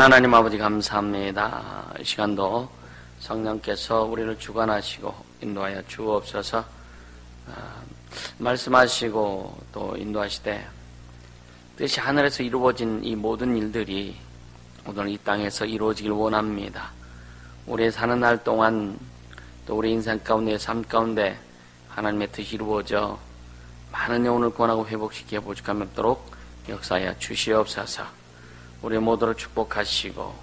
하나님 아버지 감사합니다. 이 시간도 성령께서 우리를 주관하시고 인도하여 주옵소서. 말씀하시고 또 인도하시되 뜻이 하늘에서 이루어진 이 모든 일들이 오늘 이 땅에서 이루어지길 원합니다. 우리 사는 날 동안 또 우리 인생 가운데 삶 가운데 하나님의 뜻이 이루어져 많은 영혼을 구원하고 회복시키어 보직함이 없도록 역사하여 주시옵소서. 우리 모두를 축복하시고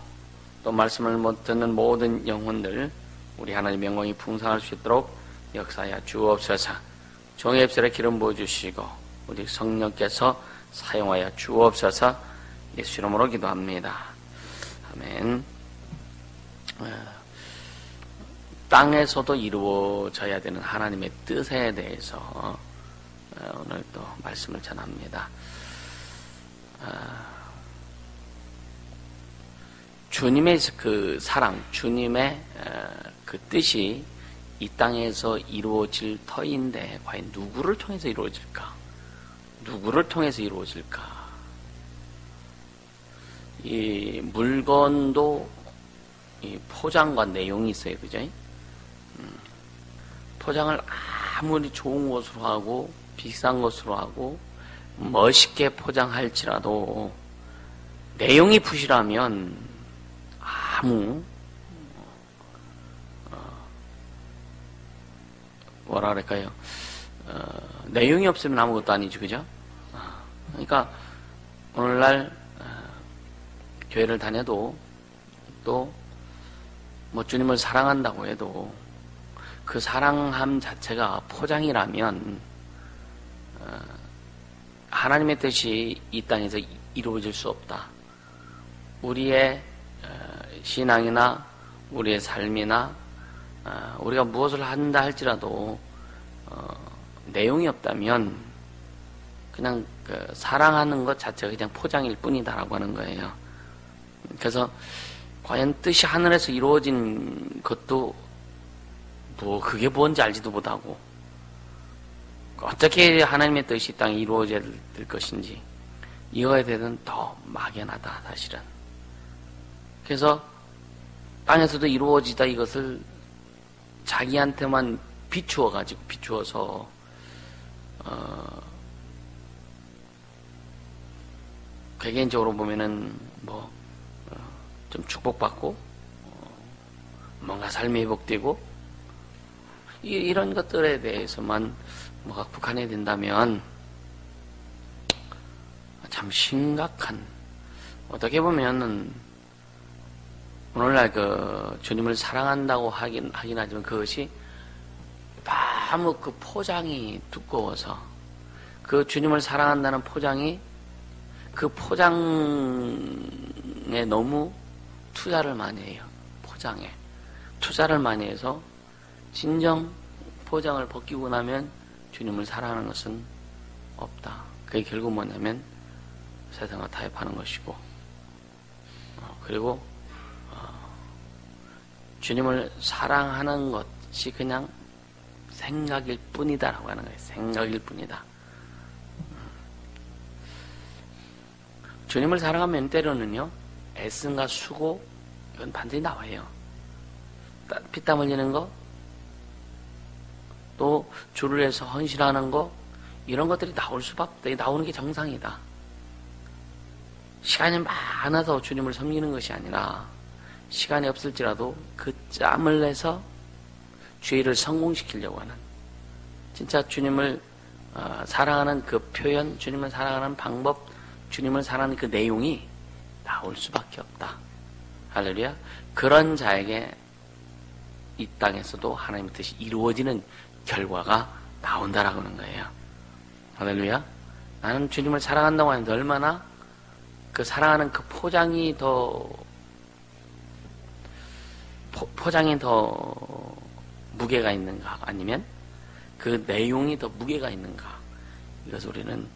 또 말씀을 못 듣는 모든 영혼들 우리 하나님의 영광이 풍성할 수 있도록 역사하여 주옵소서. 종의 입술에 기름 부어주시고 우리 성령께서 사용하여 주옵소서. 예수 이름으로 기도합니다. 아멘. 땅에서도 이루어져야 되는 하나님의 뜻에 대해서 오늘 또 말씀을 전합니다. 주님의 그 사랑, 주님의 그 뜻이 이 땅에서 이루어질 터인데 과연 누구를 통해서 이루어질까? 누구를 통해서 이루어질까? 이 물건도 이 포장과 내용이 있어요, 그죠? 포장을 아무리 좋은 것으로 하고 비싼 것으로 하고 멋있게 포장할지라도 내용이 부실하면 아무 뭐라 그럴까요? 내용이 없으면 아무것도 아니죠, 그죠? 그러니까 오늘날 교회를 다녀도 또 뭐 주님을 사랑한다고 해도 그 사랑함 자체가 포장이라면 하나님의 뜻이 이 땅에서 이루어질 수 없다. 우리의 신앙이나 우리의 삶이나 우리가 무엇을 한다 할지라도 내용이 없다면 그냥 그 사랑하는 것 자체가 그냥 포장일 뿐이다라고 하는 거예요. 그래서 과연 뜻이 하늘에서 이루어진 것도 뭐 그게 뭔지 알지도 못하고 어떻게 하나님의 뜻이 이 땅에 이루어져야 될 것인지 이거에 대해서는 더 막연하다 사실은. 그래서 땅에서도 이루어지다 이것을 자기한테만 비추어서 개개인적으로 보면은 뭐 좀 축복받고 뭔가 삶이 회복되고 이런 것들에 대해서만 뭐가 국한이 된다면 참 심각한, 어떻게 보면은 오늘날 그 주님을 사랑한다고 하긴 하지만 그것이 너무 그 포장이 두꺼워서 그 주님을 사랑한다는 포장이 그 포장에 너무 투자를 많이 해요. 포장에 투자를 많이 해서 진정 포장을 벗기고 나면 주님을 사랑하는 것은 없다. 그게 결국 뭐냐면 세상과 타협하는 것이고 그리고 주님을 사랑하는 것이 그냥 생각일 뿐이다라고 하는 거예요. 생각일 뿐이다. 주님을 사랑하면 때로는요, 애씀과 수고, 이건 반드시 나와요. 피땀 흘리는 거, 또 주를 위해서 헌신하는 거, 이런 것들이 나올 수밖에, 나오는 게 정상이다. 시간이 많아서 주님을 섬기는 것이 아니라, 시간이 없을지라도 그 짬을 내서 주의 일을 성공시키려고 하는, 진짜 주님을 사랑하는 그 표현, 주님을 사랑하는 방법, 주님을 사랑하는 그 내용이 나올 수밖에 없다. 할렐루야. 그런 자에게 이 땅에서도 하나님의 뜻이 이루어지는 결과가 나온다라고 하는 거예요. 할렐루야. 나는 주님을 사랑한다고 하는데 얼마나 그 사랑하는 그 포장이 더 무게가 있는가, 아니면 그 내용이 더 무게가 있는가, 이것을 우리는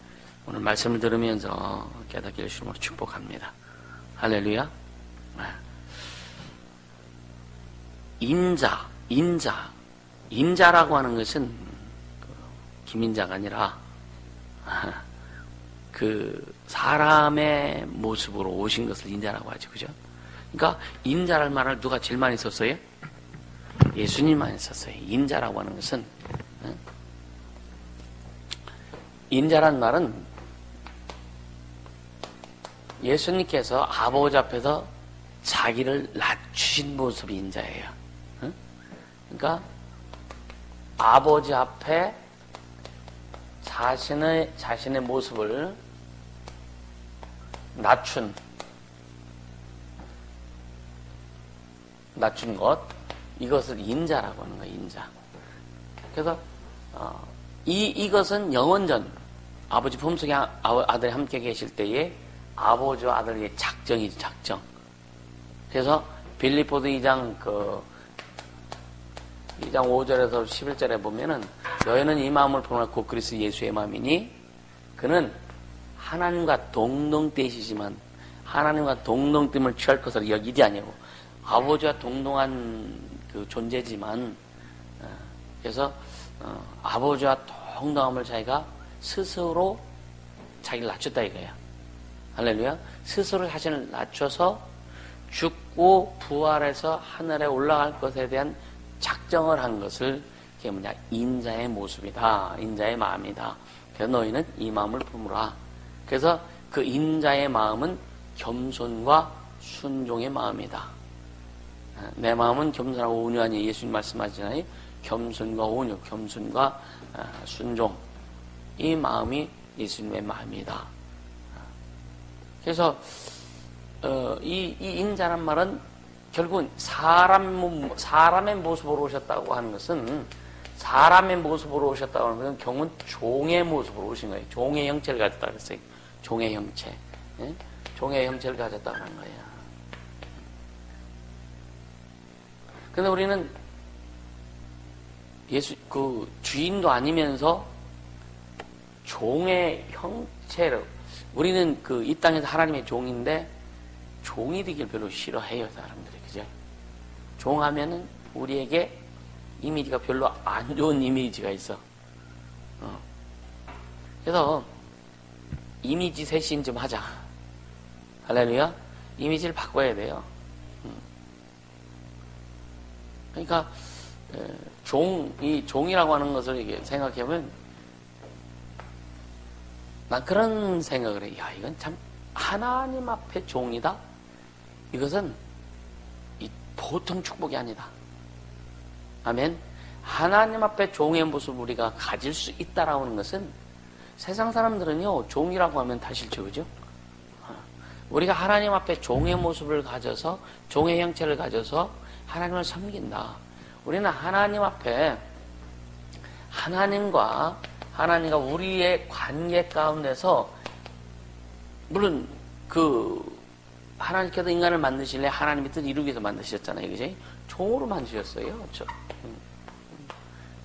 오늘 말씀을 들으면서 깨닫게 해주시므로 축복합니다. 할렐루야. 인자라고 하는 것은 김인자가 아니라 그 사람의 모습으로 오신 것을 인자라고 하죠. 그죠? 그러니까 인자랄 말을 누가 제일 많이 썼어요? 예수님만 썼어요. 인자라고 하는 것은 인자란 말은 예수님께서 아버지 앞에서 자기를 낮추신 모습이 인자예요. 그러니까 아버지 앞에 자신의 모습을 낮춘 것, 이것을 인자라고 하는 거예요. 인자. 그래서 이것은 영원전 아버지 품속에 아들이 함께 계실 때에 아버지와 아들의 작정이지, 작정. 그래서 빌립보서 2장 5절에서 11절에 보면은 너희는 이 마음을 품으라 곧 그리스도 예수의 마음이니 그는 하나님과 동등되시지만 하나님과 동등됨을 취할 것으로 여기지 아니하고 아버지와 동등한 그 존재지만 그래서 아버지와 동등함을 자기가 스스로 자기를 낮췄다 이거야. 할렐루야. 스스로 자신을 낮춰서 죽고 부활해서 하늘에 올라갈 것에 대한 작정을 한 것을 그게 뭐냐? 인자의 모습이다. 인자의 마음이다. 그래서 너희는 이 마음을 품으라. 그래서 그 인자의 마음은 겸손과 순종의 마음이다. 내 마음은 겸손하고 온유하니 예수님 말씀하시잖아요. 겸손과 온유, 겸손과 순종. 이 마음이 예수님의 마음이다. 그래서 이 인자란 말은 결국은 사람의 모습으로 오셨다고 하는 것은 사람의 모습으로 오셨다고 하는 것은 경은 종의 모습으로 오신 거예요. 종의 형체를 가졌다 그랬어요. 종의 형체. 예? 종의 형체를 가졌다고 하는 거예요. 근데 우리는 그 주인도 아니면서 종의 형체를 우리는 이 땅에서 하나님의 종인데 종이 되길 별로 싫어해요, 사람들이. 그죠? 종하면은 우리에게 이미지가 별로 안 좋은 이미지가 있어. 그래서 이미지 쇄신 좀 하자. 할렐루야. 이미지를 바꿔야 돼요. 그러니까 이 종이라고 하는 것을 이게 생각해보면 난 그런 생각을 해. 야, 이건 참 하나님 앞에 종이다. 이것은 보통 축복이 아니다. 아멘. 하나님 앞에 종의 모습을 우리가 가질 수 있다라고 하는 것은 세상 사람들은요, 종이라고 하면 다 싫죠, 그죠? 우리가 하나님 앞에 종의 모습을 가져서, 종의 형체를 가져서 하나님을 섬긴다. 우리는 하나님 앞에 하나님과 우리의 관계 가운데서, 물론 하나님께서 인간을 만드실래 하나님의 뜻 이루기 위해서 만드셨잖아요, 그죠? 종으로 만드셨어요, 그렇죠?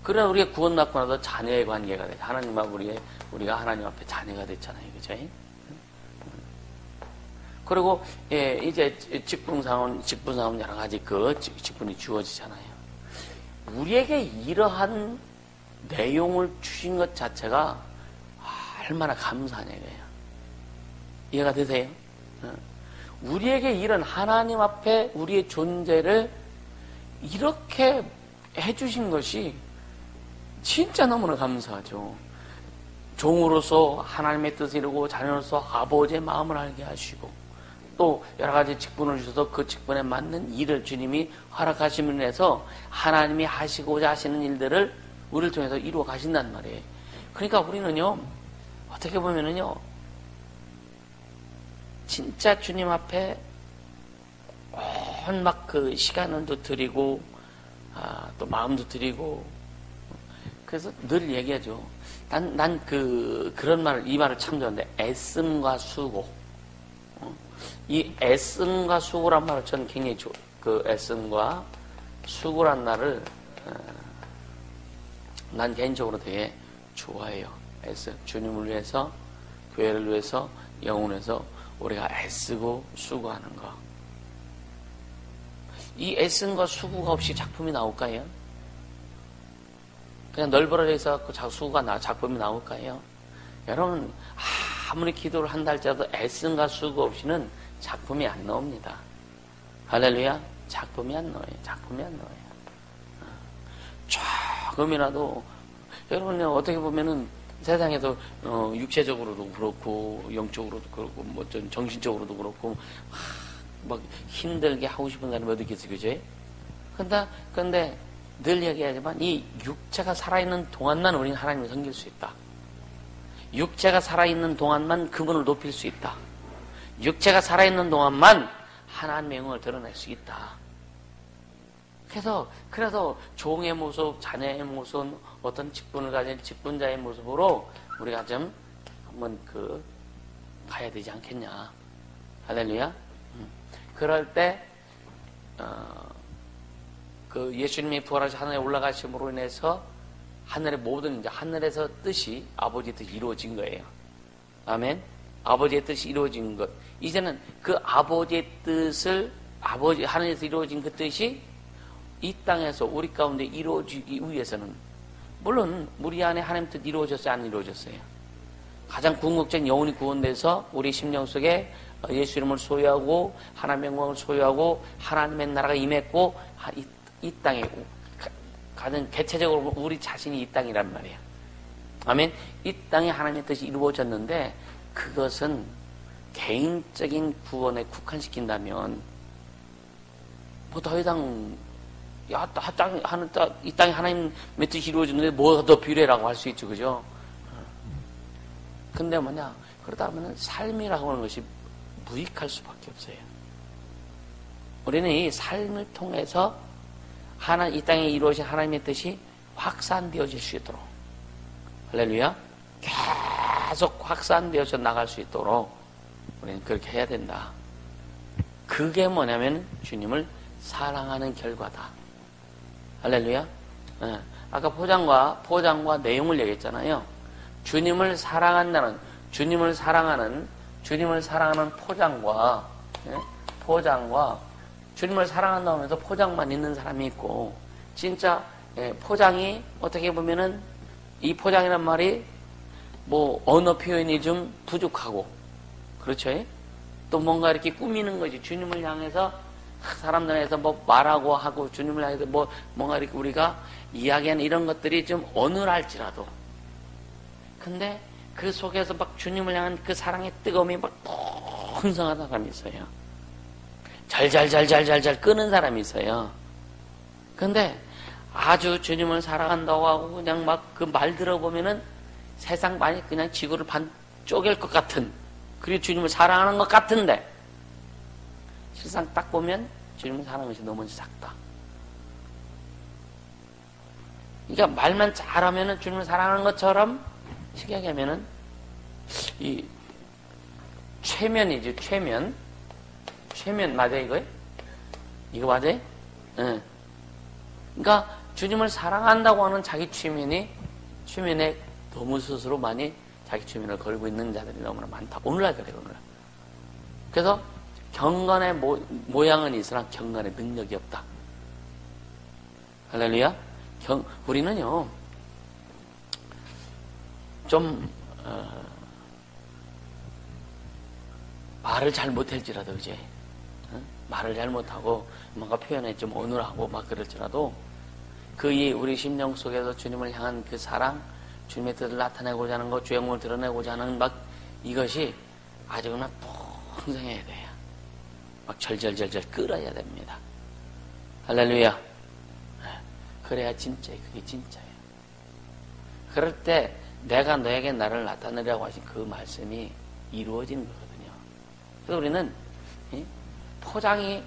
그래 우리가 구원받고 나서 자녀의 관계가 돼. 하나님과 우리가 하나님 앞에 자녀가 됐잖아요, 그죠? 그리고 이제 직분상은 여러 가지 직분이 주어지잖아요. 우리에게 이러한 내용을 주신 것 자체가 얼마나 감사하냐 이거예요. 이해가 되세요? 우리에게 이런 하나님 앞에 우리의 존재를 이렇게 해주신 것이 진짜 너무나 감사하죠. 종으로서 하나님의 뜻을 이루고 자녀로서 아버지의 마음을 알게 하시고 또 여러 가지 직분을 주셔서 그 직분에 맞는 일을 주님이 허락하심을 해서 하나님이 하시고자 하시는 일들을 우리를 통해서 이루어 가신단 말이에요. 그러니까 우리는요, 어떻게 보면은요, 진짜 주님 앞에 온 막 그 시간을 또 드리고, 또 마음도 드리고, 그래서 늘 얘기하죠. 그런 이 말을 참 좋아하는데, 애씀과 수고. 이 애씀과 수고란 말을 저는 굉장히 그 애씀과 수고란 말을, 난 개인적으로 되게 좋아해요. 주님을 위해서, 교회를 위해서, 영혼을 위해서 우리가 애쓰고 수고하는 거. 이 애씀과 수고가 없이 작품이 나올까요? 그냥 널브러져 있어갖고 작품이 나올까요? 여러분, 아무리 기도를 한다 할지라도 애씀과 수고 없이는 작품이 안 나옵니다. 할렐루야. 작품이 안 나와요. 작품이 안 나와요. 조금이라도 여러분 어떻게 보면은 세상에서 육체적으로도 그렇고 영적으로도 그렇고 뭐 정신적으로도 그렇고 막 힘들게 하고 싶은 사람이 어디 있겠어요, 그죠? 근데 늘 얘기하지만 이 육체가 살아있는 동안만 우리는 하나님을 섬길 수 있다. 육체가 살아있는 동안만 그분을 높일 수 있다. 육체가 살아있는 동안만 하나님의 영광을 드러낼 수 있다. 그래서 종의 모습, 자녀의 모습, 어떤 직분을 가진 직분자의 모습으로 우리가 좀 한번 가야 되지 않겠냐. 할렐루야. 그럴 때 예수님이 부활하셔서 하늘에 올라가심으로 인해서 하늘의 모든 이제 하늘에서 뜻이 아버지의 뜻이 이루어진 거예요. 아멘. 아버지의 뜻이 이루어진 것. 이제는 그 아버지의 뜻을 하늘에서 이루어진 그 뜻이 이 땅에서 우리 가운데 이루어지기 위해서는 물론 우리 안에 하나님 뜻 이루어졌어요, 안 이루어졌어요? 가장 궁극적인 영혼이 구원돼서 우리 심령 속에 예수 이름을 소유하고 하나님의 영광을 소유하고 하나님의 나라가 임했고 이 땅에 가장 개체적으로 우리 자신이 이 땅이란 말이에요. 아멘. 이 땅에 하나님의 뜻이 이루어졌는데 그것은 개인적인 구원에 국한시킨다면 뭐 더 이상 이 땅에 하나님의 뜻이 이루어졌는데 뭐가 더 필요해라고 할 수 있죠, 그죠? 근데 그러다 보면 삶이라고 하는 것이 무익할 수밖에 없어요. 우리는 이 삶을 통해서 이 땅에 이루어진 하나님의 뜻이 확산되어질 수 있도록, 할렐루야, 계속 확산되어져 나갈 수 있도록 우리는 그렇게 해야 된다. 그게 뭐냐면 주님을 사랑하는 결과다. 할렐루야. 네. 아까 포장과 내용을 얘기했잖아요. 주님을 사랑하는 포장과 주님을 사랑한다고 하면서 포장만 있는 사람이 있고, 진짜 포장이 어떻게 보면은 이 포장이란 말이 뭐 언어 표현이 좀 부족하고, 그렇죠? 또 뭔가 이렇게 꾸미는 거지. 주님을 향해서 사람들에서 뭐 말하고 하고 주님을 향해서 뭔가 이렇게 우리가 이야기하는 이런 것들이 좀 어눌할지라도, 근데 그 속에서 막 주님을 향한 그 사랑의 뜨거움이 막 풍성한 사람이 있어요. 잘 끄는 사람이 있어요. 근데 아주 주님을 사랑한다고 하고 그냥 막 그 말 들어보면은 세상 많이 그냥 지구를 반 쪼갤 것 같은, 그리고 주님을 사랑하는 것 같은데 실상 딱 보면 주님을 사랑하는 것이 너무 작다. 그러니까 말만 잘하면은 주님을 사랑하는 것처럼 쉽게 얘기하면은 이 최면이죠. 최면 맞아요, 이거요? 이거 맞아요? 응. 그러니까 주님을 사랑한다고 하는 자기 최면에 너무 스스로 많이 자기 최면을 걸고 있는 자들이 너무나 많다. 오늘날 그래요, 오늘날. 그래서 경건의 모양은 있으나 경건의 능력이 없다. 할렐루야. 우리는요 좀 말을 잘 못할지라도 이제 말을 잘 못하고 뭔가 표현에 좀 어눌하고 막 그럴지라도 우리 심령 속에서 주님을 향한 그 사랑, 주님의 뜻을 나타내고자 하는 것, 주의 영광을 드러내고자 하는 막 이것이 아주 그냥 풍성해야 돼요. 막 절절절절 끓어야 됩니다. 할렐루야. 그래야 진짜예요. 그게 진짜예요. 그럴 때 내가 너에게 나를 나타내려고 하신 그 말씀이 이루어지는 거거든요. 그래서 우리는 포장에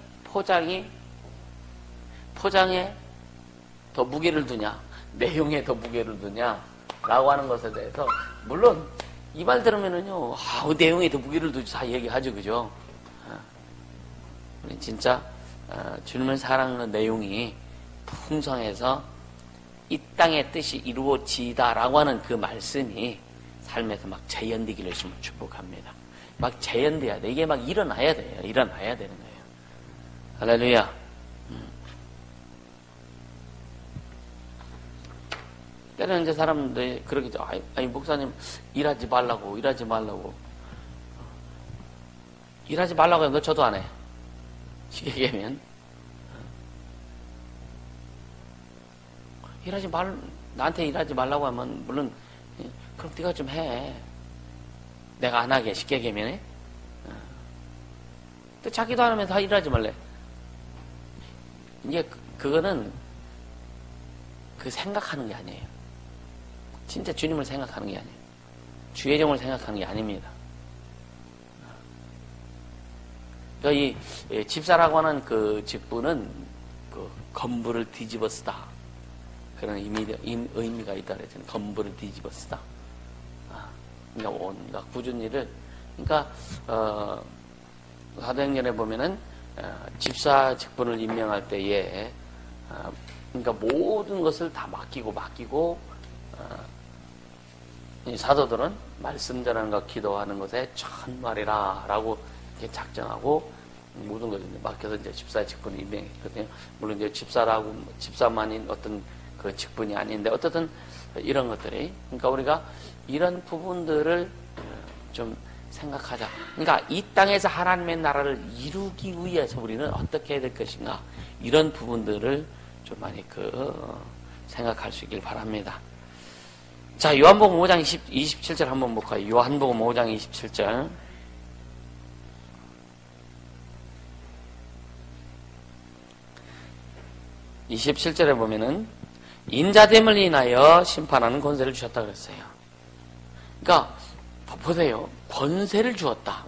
더 무게를 두냐, 내용에 더 무게를 두냐 라고 하는 것에 대해서 물론 이 말 들으면은요, 내용에 더 무게를 두지 다 얘기하죠, 그죠? 우리 진짜 주님을 사랑하는 내용이 풍성해서 이 땅의 뜻이 이루어지다라고 하는 그 말씀이 삶에서 막 재현되기를 축복합니다. 막 재현돼야 돼. 이게 막 일어나야 돼요. 일어나야 되는 거예요. 할렐루야. 때로는 이제 사람들이 그러겠죠. 아니 목사님 일하지 말라고. 일하지 말라고 해도 저도 안 해. 쉽게 얘기하면. 나한테 일하지 말라고 하면, 물론, 그럼 네가 좀 해. 내가 안 하게, 쉽게 얘기하면. 근데 자기도 안 하면 다 일하지 말래. 이게, 그거는, 그 생각하는 게 아니에요. 진짜 주님을 생각하는 게 아니에요. 주의 종을 생각하는 게 아닙니다. 그러니까 이 집사라고 하는 그 직분은 그 건물을 뒤집어 쓰다. 그런 의미가 있다 그랬잖아요. 건물을 뒤집어 쓰다. 그러니까 온갖 굳은 일을, 그러니까, 사도행전에 보면은, 집사 직분을 임명할 때에, 그러니까 모든 것을 다 맡기고, 이 사도들은 말씀 전하는 것, 기도하는 것에 천말이라 라고 이렇게 작정하고 모든 것을 맡겨서 이제 집사 직분을 임명했거든요. 물론 이제 집사만인 어떤 그 직분이 아닌데 어쨌든 이런 것들이, 그러니까 우리가 이런 부분들을 좀 생각하자. 그러니까 이 땅에서 하나님의 나라를 이루기 위해서 우리는 어떻게 해야 될 것인가, 이런 부분들을 좀 많이 생각할 수 있길 바랍니다. 자, 요한복음 5장 27절 한번 볼까요? 요한복음 5장 27절. (27절에) 보면은 인자됨을 인하여 심판하는 권세를 주셨다 그랬어요. 그러니까 보세요. 권세를 주었다.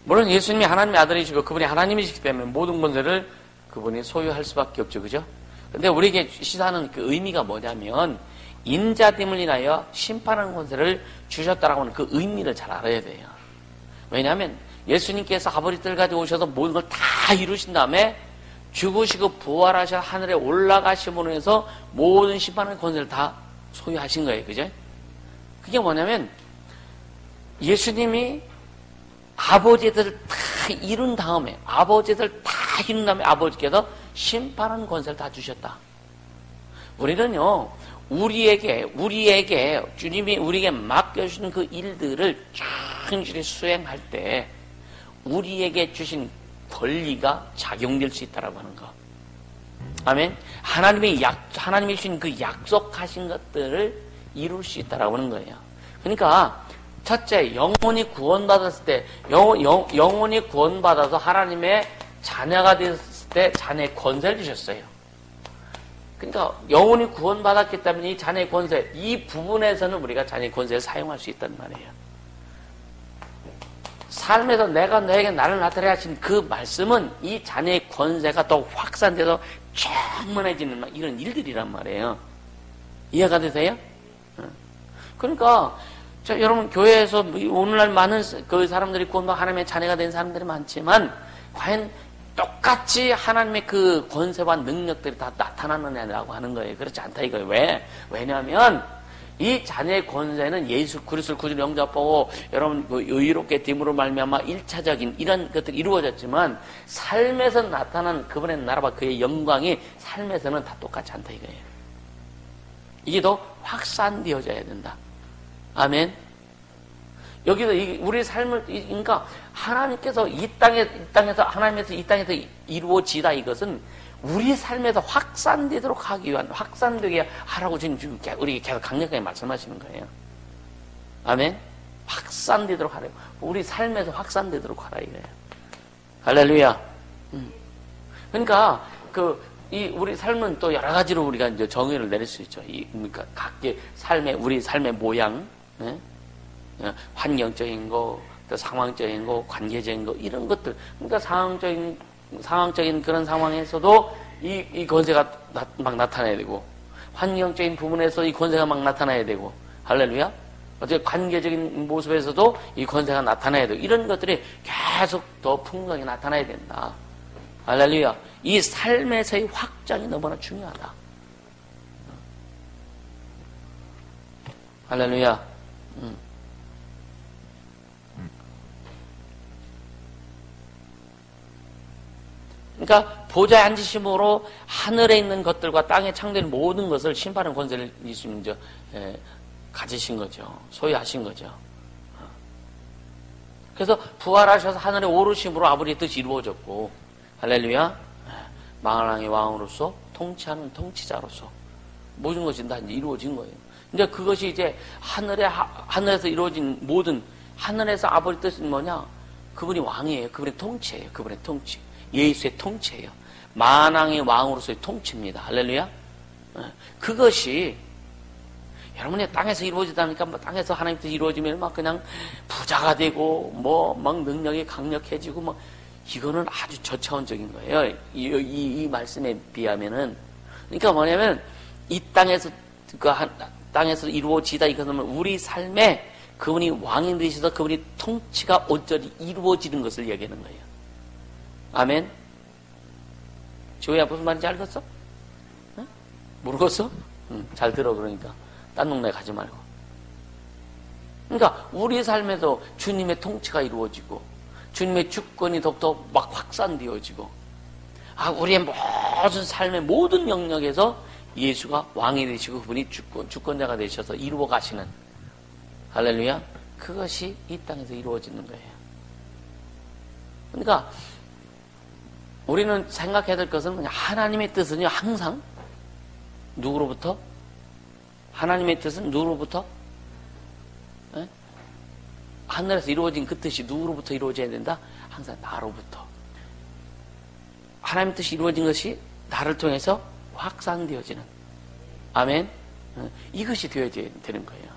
물론 예수님이 하나님의 아들이시고 그분이 하나님이시기 때문에 모든 권세를 그분이 소유할 수밖에 없죠. 그죠? 근데 우리에게 시사하는 그 의미가 뭐냐면, 인자됨을 인하여 심판하는 권세를 주셨다라고 하는 그 의미를 잘 알아야 돼요. 왜냐하면 예수님께서 아버지 뜰 가지고 오셔서 모든 걸 다 이루신 다음에 죽으시고 부활하셔 하늘에 올라가심으로 해서 모든 심판의 권세를 다 소유하신 거예요. 그죠? 그게 뭐냐면, 예수님이 아버지들을 다 이룬 다음에 아버지께서 심판하는 권세를 다 주셨다. 우리는요, 우리에게 주님이 우리에게 맡겨주신 그 일들을 충실히 수행할 때 우리에게 주신 권리가 작용될 수 있다라고 하는 거. 아멘. 하나님이 주신 그 약속하신 것들을 이룰 수 있다라고 하는 거예요. 그러니까 첫째, 영혼이 구원받았을 때, 영혼이 구원받아서 하나님의 자녀가 됐을 때 자녀의 권세를 주셨어요. 그러니까 영혼이 구원받았기 때문에 이 자녀의 권세, 이 부분에서는 우리가 자녀의 권세를 사용할 수 있단 말이에요. 삶에서 내가 너에게 나를 나타내야 하신 그 말씀은 이 자녀의 권세가 더 확산돼서 충만해지는 이런 일들이란 말이에요. 이해가 되세요? 그러니까 여러분, 교회에서 오늘날 많은 그 사람들이 구원받아 하나님의 자녀가 된 사람들이 많지만 과연 똑같이 하나님의 그 권세와 능력들이 다 나타나느냐라고 하는 거예요. 그렇지 않다 이거예요. 왜? 왜냐하면 이 자녀의 권세는 예수 그리스도를 구주로 영접하고 여러분 의롭게 됨으로 말미암아 1차적인 이런 것들이 이루어졌지만, 삶에서 나타난 그분의 나라와 그의 영광이 삶에서는 다 똑같지 않다 이거예요. 이게 더 확산되어져야 된다. 아멘. 여기서 우리 삶을, 그러니까 하나님께서 이 땅에서 이루어지다, 이것은 우리 삶에서 확산되도록 하기 위한, 확산되게 하라고 지금 우리에게 계속 강력하게 말씀하시는 거예요. 아멘. 확산되도록 하래요. 우리 삶에서 확산되도록 하라 이거예요. 할렐루야. 그러니까 우리 삶은 또 여러 가지로 우리가 이제 정의를 내릴 수 있죠. 그러니까 각기 우리 삶의 모양, 네? 환경적인 거, 또 상황적인 거, 관계적인 거, 이런 것들. 그러니까 상황적인 그런 상황에서도 이 권세가 막 나타나야 되고, 환경적인 부분에서 이 권세가 막 나타나야 되고, 할렐루야. 어떻게 관계적인 모습에서도 이 권세가 나타나야 되고, 이런 것들이 계속 더 풍성하게 나타나야 된다. 할렐루야. 이 삶에서의 확장이 너무나 중요하다. 할렐루야. 그러니까 보좌에 앉으심으로 하늘에 있는 것들과 땅에 창조된 모든 것을 심판하는 권세를 예수님 가지신 거죠. 소유하신 거죠. 그래서 부활하셔서 하늘에 오르심으로 아버지의 뜻이 이루어졌고, 할렐루야. 만왕의 왕으로서 통치하는 통치자로서 모든 것이 다 이제 이루어진 거예요. 이제 그것이 이제 하늘에서 이루어진 모든, 하늘에서 아버지 뜻은 뭐냐? 그분이 왕이에요. 그분의 통치예요. 그분의 통치. 예수의 통치예요. 만왕의 왕으로서의 통치입니다. 할렐루야. 그것이 여러분의 땅에서 이루어지다니까 뭐 땅에서 하나님 뜻이 이루어지면 막 그냥 부자가 되고 뭐 막 능력이 강력해지고 뭐 이거는 아주 저차원적인 거예요. 이 말씀에 비하면은. 그러니까 뭐냐면 이 땅에서 땅에서 이루어지다 이것은 우리 삶에 그분이 왕이 되셔서 그분이 통치가 온전히 이루어지는 것을 얘기하는 거예요. 아멘. 지호야 무슨 말인지 알겠어? 응? 모르겠어? 응, 잘 들어. 그러니까 딴 동네 가지 말고. 그러니까 우리 삶에서 주님의 통치가 이루어지고 주님의 주권이 더욱더 막 확산되어지고, 우리의 모든 삶의 모든 영역에서 예수가 왕이 되시고 그분이 주권자가 되셔서 이루어 가시는, 할렐루야. 그것이 이 땅에서 이루어지는 거예요. 그러니까 우리는 생각해야 될 것은 하나님의 뜻은요 항상 누구로부터? 하나님의 뜻은 누구로부터? 에? 하늘에서 이루어진 그 뜻이 누구로부터 이루어져야 된다? 항상 나로부터. 하나님의 뜻이 이루어진 것이 나를 통해서 확산되어지는, 아멘. 이것이 되어야 되는 거예요.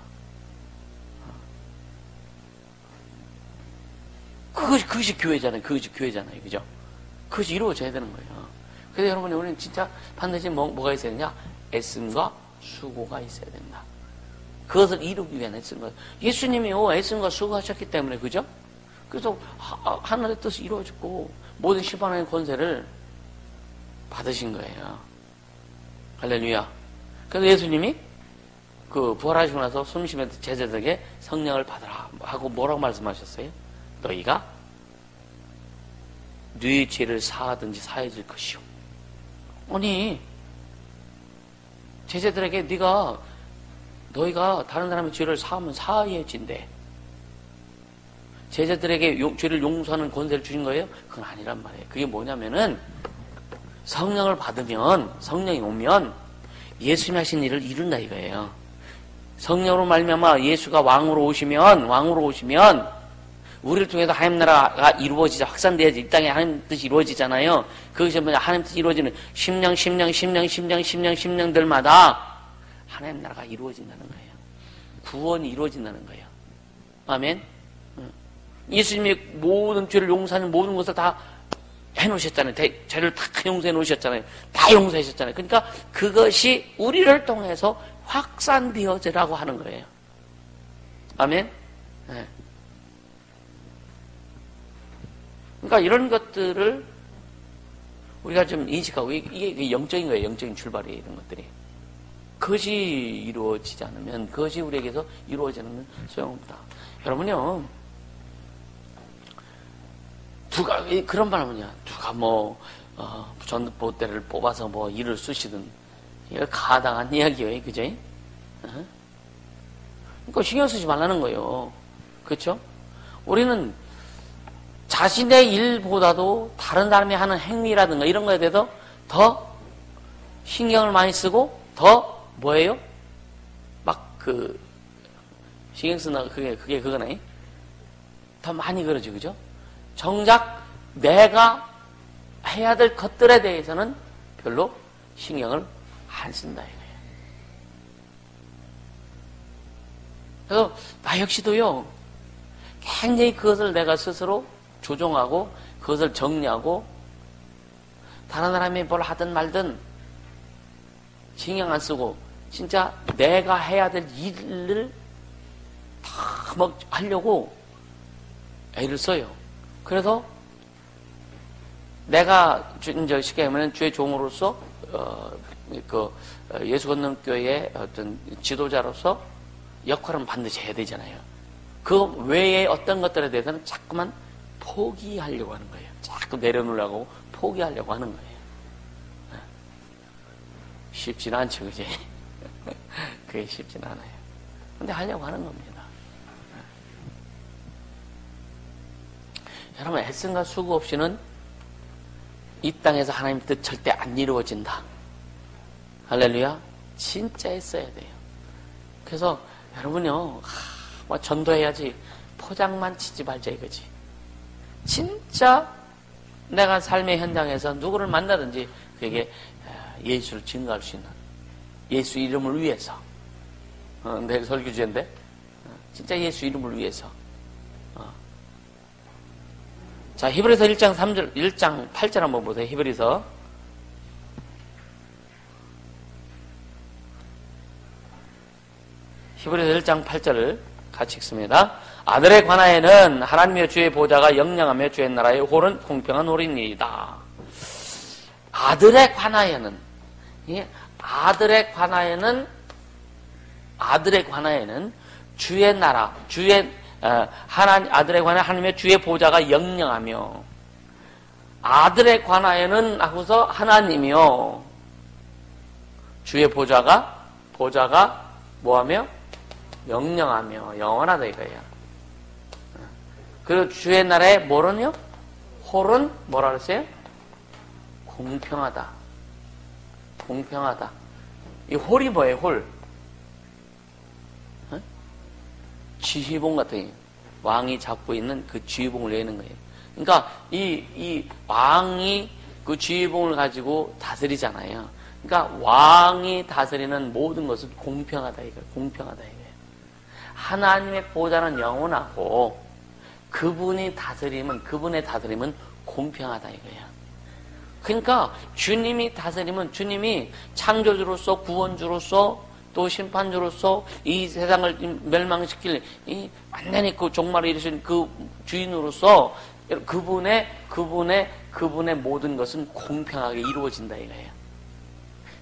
그것이 교회잖아요. 그것이 교회잖아요. 그죠? 그것이 이루어져야 되는 거예요. 그래서 여러분, 우리는 진짜 반드시 뭐가 있어야 되냐? 애씀과 수고가 있어야 된다. 그것을 이루기 위한 애씀과, 예수님이요 애씀과 수고하셨기 때문에, 그죠? 그래서 하늘의 뜻이 이루어졌고 모든 심판의 권세를 받으신 거예요. 할렐루야. 그래서 예수님이 그 부활하시고 나서 숨쉬면 제자들에게 성령을 받으라 하고 뭐라고 말씀하셨어요? 너희가 네 죄를 사하든지 사해질 것이요. 아니, 제자들에게 너희가 다른 사람의 죄를 사하면 사해진대. 제자들에게 죄를 용서하는 권세를 주신 거예요? 그건 아니란 말이에요. 그게 뭐냐면은 성령을 받으면, 성령이 오면 예수님이 하신 일을 이룬다 이거예요. 성령으로 말미암아 예수가 왕으로 오시면 우리를 통해서 하나님 나라가 이루어지자, 확산돼야지. 이 땅에 하나님 뜻이 이루어지잖아요. 그것이 뭐냐? 하나님 뜻이 이루어지는 십년들마다 하나님 나라가 이루어진다는 거예요. 구원이 이루어진다는 거예요. 아멘. 예수님이 모든 죄를 용서하는 모든 것을 다 해놓으셨잖아요. 죄를 다 용서해 놓으셨잖아요. 다 용서하셨잖아요. 그러니까 그것이 우리를 통해서 확산되어지라고 하는 거예요. 아멘. 네. 그러니까 이런 것들을 우리가 좀 인식하고, 이게 영적인 거예요. 영적인 출발이에요. 이런 것들이. 그것이 이루어지지 않으면, 그것이 우리에게서 이루어지지 않으면 소용없다. 여러분요, 그런 말 하면요, 누가 전봇대를 뽑아서 일을 쓰시든, 이거 가당한 이야기예요. 그죠? 그러니까 신경 쓰지 말라는 거예요. 그렇죠? 우리는 자신의 일보다도 다른 사람이 하는 행위라든가 이런 거에 대해서 더 신경을 많이 쓰고, 더 뭐예요? 신경 쓰는 그게 그거네. 더 많이 그러죠. 그죠? 정작 내가 해야 될 것들에 대해서는 별로 신경을 안 쓴다 이거예요. 그래서 나 역시도요, 굉장히 그것을 내가 스스로 조종하고 그것을 정리하고, 다른 사람이 뭘 하든 말든 신경 안 쓰고 진짜 내가 해야 될 일을 다 하려고 애를 써요. 그래서 내가 이제 쉽게 하면 주의 종으로서 예수 걷는 교회의 어떤 지도자로서 역할은 반드시 해야 되잖아요. 그 외에 어떤 것들에 대해서는 자꾸만 포기하려고 하는 거예요. 자꾸 내려놓으려고 포기하려고 하는 거예요. 쉽지는 않죠, 그지? 그게 쉽지는 않아요. 근데 하려고 하는 겁니다. 여러분, 애씀과 수고 없이는 이 땅에서 하나님 뜻 절대 안 이루어진다. 할렐루야. 진짜 애써야 돼요. 그래서 여러분요, 뭐 전도해야지 포장만 치지 말자 이거지. 진짜 내가 삶의 현장에서 누구를 만나든지 그에게 예수를 증거할 수 있는, 예수 이름을 위해서, 내 설교주인데 진짜 예수 이름을 위해서. 자, 히브리서 1장 3절, 1장 8절 한번 보세요. 히브리서 1장 8절을 같이 읽습니다. 아들에 관하여는 하나님의 주의 보좌가 영영하며 주의 나라의 홀은 공평한 홀이니이다. 아들에 관하여는, 아들에 관하여는 주의 나라, 아들에 관하여 하나님의 주의 보좌가 영영하며, 아들에 관하여는 하고서 하나님이요, 주의 보좌가 뭐하며? 영영하며 영원하다 이거예요. 그리고 주의 나라에 뭐는요? 홀은 뭐라 그랬어요? 공평하다. 공평하다. 이 홀이 뭐예요? 홀. 지휘봉 같은, 왕이 잡고 있는 그 지휘봉을 내는 거예요. 그러니까 이 왕이 그 지휘봉을 가지고 다스리잖아요. 그러니까 왕이 다스리는 모든 것은 공평하다 이거예요. 공평하다 이거예요. 하나님의 보좌는 영원하고 그분의 다스림은 공평하다 이거예요. 그러니까 주님이 다스리면, 주님이 창조주로서, 구원주로서, 또 심판주로서 이 세상을 멸망시킬 이 완전히 그 종말을 이루신 그 주인으로서 그분의 모든 것은 공평하게 이루어진다 이거예요.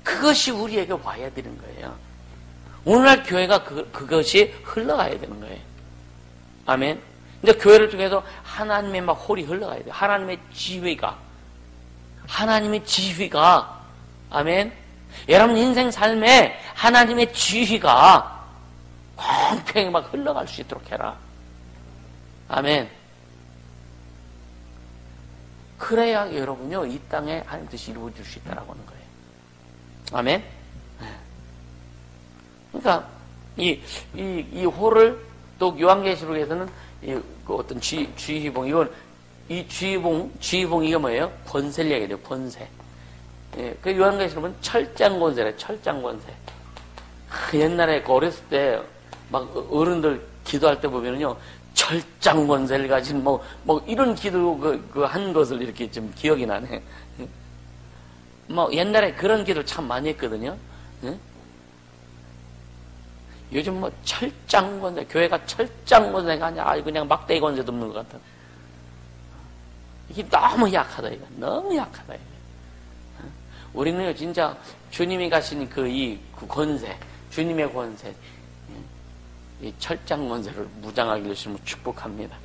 그것이 우리에게 와야 되는 거예요. 오늘날 교회가 그것이 흘러가야 되는 거예요. 아멘. 근데 교회를 통해서 하나님의 막 홀이 흘러가야 돼요. 하나님의 지휘가, 아멘. 여러분 인생 삶에 하나님의 지휘가 공평히 막 흘러갈 수 있도록 해라. 아멘. 그래야 여러분요, 이 땅에 하나님 뜻이 이루어질 수 있다라고 하는 거예요. 아멘. 그러니까 이 홀을 또 요한계시록에서는 그 어떤 지휘봉, 이 지휘봉 이게 뭐예요? 권세를 얘기해요. 권세. 예, 그 요한계시록은 철장권세래. 철장권세. 옛날에 어렸을 때 막 어른들 기도할 때 보면은요, 철장권세를 가진 뭐 이런 기도 그 한 것을 이렇게 좀 기억이 나네. 뭐 옛날에 그런 기도를 참 많이 했거든요. 예? 요즘 뭐 철장권세, 교회가 철장권세가 아니라 그냥 막대기 권세도 없는 것 같아. 이게 너무 약하다 이거. 너무 약하다 이거. 우리는 진짜 주님이 가신 그 권세, 주님의 권세, 이 철장 권세를 무장하기를 주시면 축복합니다.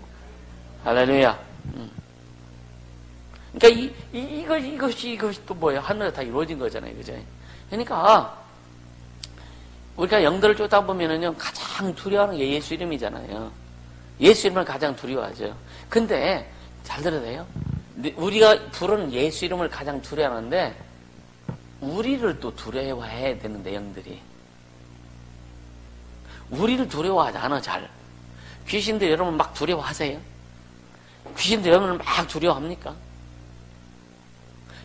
할렐루야. 그러니까 이것이 또 뭐예요? 하늘에 다 이루어진 거잖아요, 그죠? 그러니까 우리가 영들을 쫓다 보면은요, 가장 두려워하는 게 예수 이름이잖아요. 예수 이름을 가장 두려워하죠. 근데 잘 들어야 돼요. 우리가 부르는 예수 이름을 가장 두려워하는데 우리를 또 두려워해야 되는데, 영들이 우리를 두려워하지 않아. 잘. 귀신들 여러분 막 두려워하세요? 귀신들 여러분 막 두려워합니까?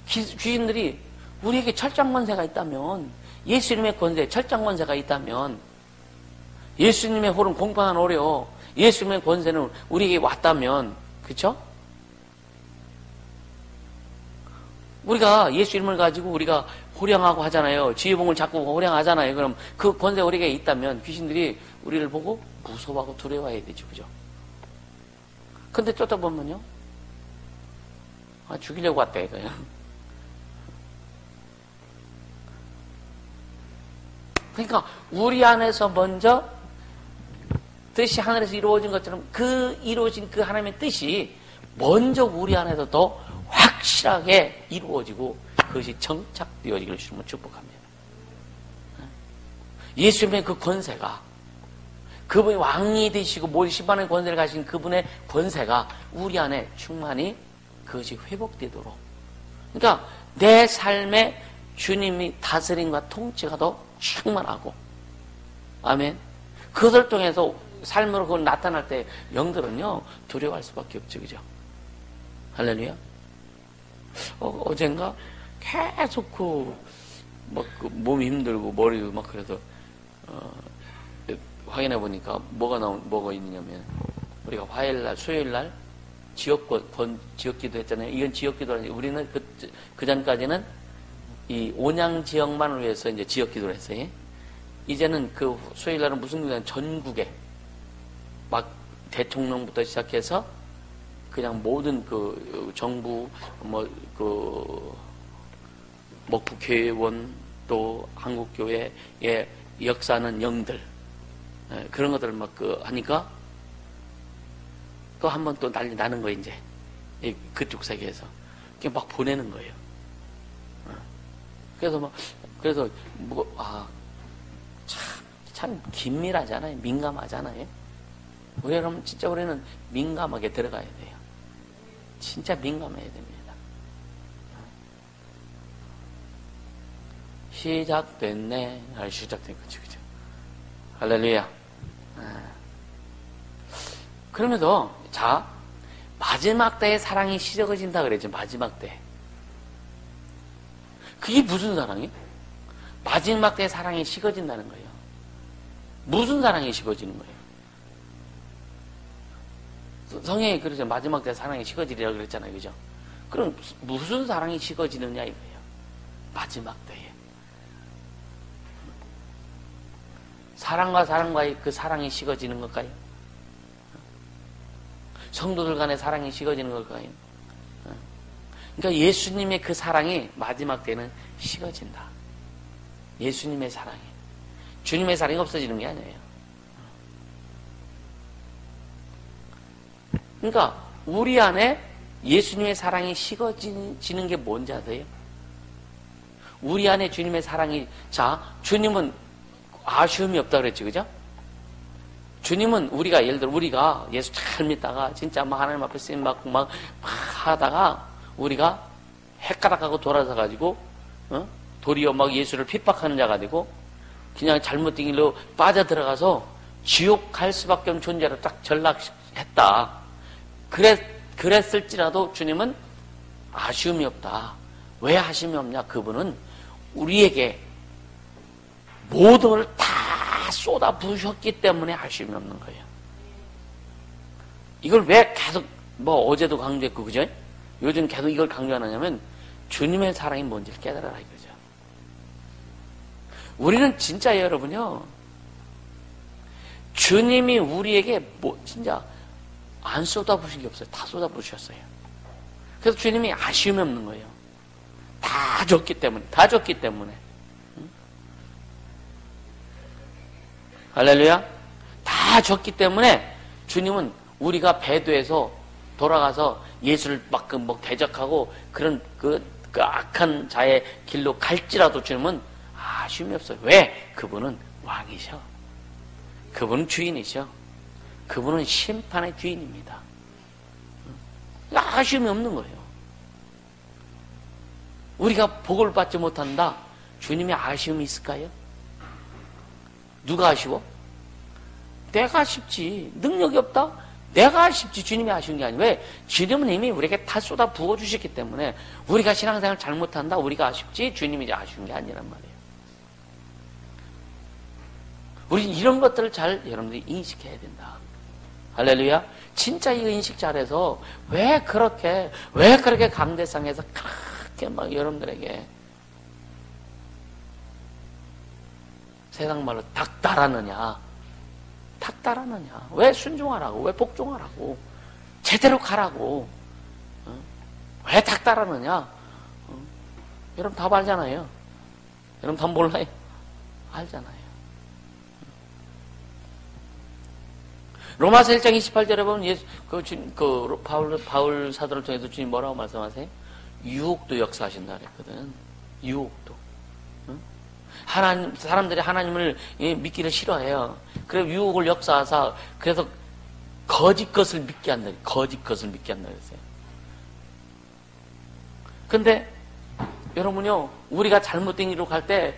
귀신들이 우리에게 철장권세가 있다면, 예수 이름의 권세, 철장권세가 있다면, 예수님의 홀은 공평한 홀이요, 예수님의 권세는 우리에게 왔다면, 그쵸? 우리가 예수 이름을 가지고 우리가 호령하고 하잖아요. 지휘봉을 잡고 호령하잖아요. 그럼 그 권세 우리에게 있다면 귀신들이 우리를 보고 무서워하고 두려워해야 되죠. 그죠? 근데 쫓아보면요, 죽이려고 왔다 이거예요. 그러니까 우리 안에서 먼저 뜻이 하늘에서 이루어진 것처럼 그 이루어진 그 하나님의 뜻이 먼저 우리 안에서 더 확실하게 이루어지고 그것이 정착되어지기를 주님은 축복합니다. 예수님의 그 권세가 그분이 왕이 되시고 모든 심판의 권세를 가진 그분의 권세가 우리 안에 충만히 그것이 회복되도록. 그러니까 내 삶에 주님이 다스림과 통치가 더 충만하고, 아멘. 그것을 통해서 삶으로 그걸 나타날 때 영들은요 두려워할 수밖에 없죠, 그죠? 할렐루야. 어젠가 계속 몸이 힘들고 머리도 막 그래서 확인해 보니까 뭐가 있느냐면, 우리가 화요일날, 수요일날 지역기도 했잖아요. 이건 지역기도 아니고, 우리는 그 전까지는 이 온양 지역만을 위해서 이제 지역기도를 했어요. 이제는 그 수요일날은 무슨 기도냐면 전국에 막 대통령부터 시작해서 그냥 모든 그 정부 국회의원 또 한국교회의 역사하는 영들, 그런 것들을 막 하니까 또 한 번 또 난리 나는 거예요, 이제. 그쪽 세계에서. 그냥 막 보내는 거예요. 그래서 참 긴밀하잖아요. 민감하잖아요. 우리는 진짜 우리는 민감하게 들어가야 돼요. 진짜 민감해야 됩니다. 시작됐네. 시작된 거죠, 그죠? 할렐루야. 그러면서, 자, 마지막 때의 사랑이 시작해진다 그랬죠, 마지막 때. 그게 무슨 사랑이에요? 마지막 때의 사랑이 식어진다는 거예요. 무슨 사랑이 식어지는 거예요? 성경이 그러죠. 마지막 때 사랑이 식어지리라고 그랬잖아요, 그죠? 그럼 무슨 사랑이 식어지느냐 이거예요. 마지막 때에. 사랑과 사랑과의 그 사랑이 식어지는 걸까요? 성도들 간의 사랑이 식어지는 걸까요? 그러니까 예수님의 그 사랑이 마지막 때는 식어진다. 예수님의 사랑이. 주님의 사랑이 없어지는 게 아니에요. 그러니까 우리 안에 예수님의 사랑이 식어지는 게 뭔지 아세요? 우리 안에 주님의 사랑이, 주님은 아쉬움이 없다 그랬죠, 그죠? 주님은 예를 들어 우리가 예수 잘 믿다가 진짜 막 하나님 앞에 쓰임 받고 막 하다가 우리가 헷가닥하고 돌아서 가지고 도리어 막 예수를 핍박하는 자가 되고 그냥 잘못된 길로 빠져들어가서 지옥 갈 수밖에 없는 존재로 딱 전락했다. 그랬을지라도 주님은 아쉬움이 없다. 왜 아쉬움이 없냐? 그분은 우리에게 모든 걸 다 쏟아 부으셨기 때문에 아쉬움이 없는 거예요. 이걸 왜 계속 어제도 강조했고, 그죠? 요즘 계속 이걸 강조하느냐면 주님의 사랑이 뭔지를 깨달아라 이거죠. 우리는 진짜 여러분요, 주님이 우리에게 진짜 안 쏟아부으신 게 없어요. 다 쏟아부으셨어요. 그래서 주님이 아쉬움이 없는 거예요. 다 줬기 때문에. 할렐루야. 다 줬기 때문에 주님은 우리가 배도해서 돌아가서 예수를 막 대적하고 그런 그 악한 자의 길로 갈지라도 주님은 아쉬움이 없어요. 왜? 그분은 왕이셔. 그분은 주인이셔. 그분은 심판의 주인입니다. 아쉬움이 없는 거예요. 우리가 복을 받지 못한다. 주님의 아쉬움이 있을까요? 누가 아쉬워? 내가 아쉽지. 능력이 없다? 내가 아쉽지. 주님이 아쉬운 게 아니에요. 왜? 주님은 이미 우리에게 다 쏟아 부어주셨기 때문에 우리가 신앙생활 잘못한다. 우리가 아쉽지. 주님이 이제 아쉬운 게 아니란 말이에요. 우리 이런 것들을 여러분들이 인식해야 된다. 할렐루야. 진짜 이거 인식 잘해서 왜 그렇게 강대상에서 그렇게 막 여러분들에게 세상 말로 닥달하느냐. 왜 순종하라고? 왜 복종하라고? 제대로 가라고? 왜 닥달하느냐? 여러분 답 알잖아요. 여러분 답 몰라요? 알잖아요. 로마서 1장 28절에 보면 바울 사도를 통해서 주님 뭐라고 말씀하세요? 유혹도 역사하신다 그랬거든. 유혹도. 사람들이 하나님을 믿기를 싫어해요. 그래서 유혹을 역사하사, 그래서 거짓 것을 믿게 한다. 거짓 것을 믿게 한다 그랬어요. 근데, 여러분요, 우리가 잘못된 길로 갈 때,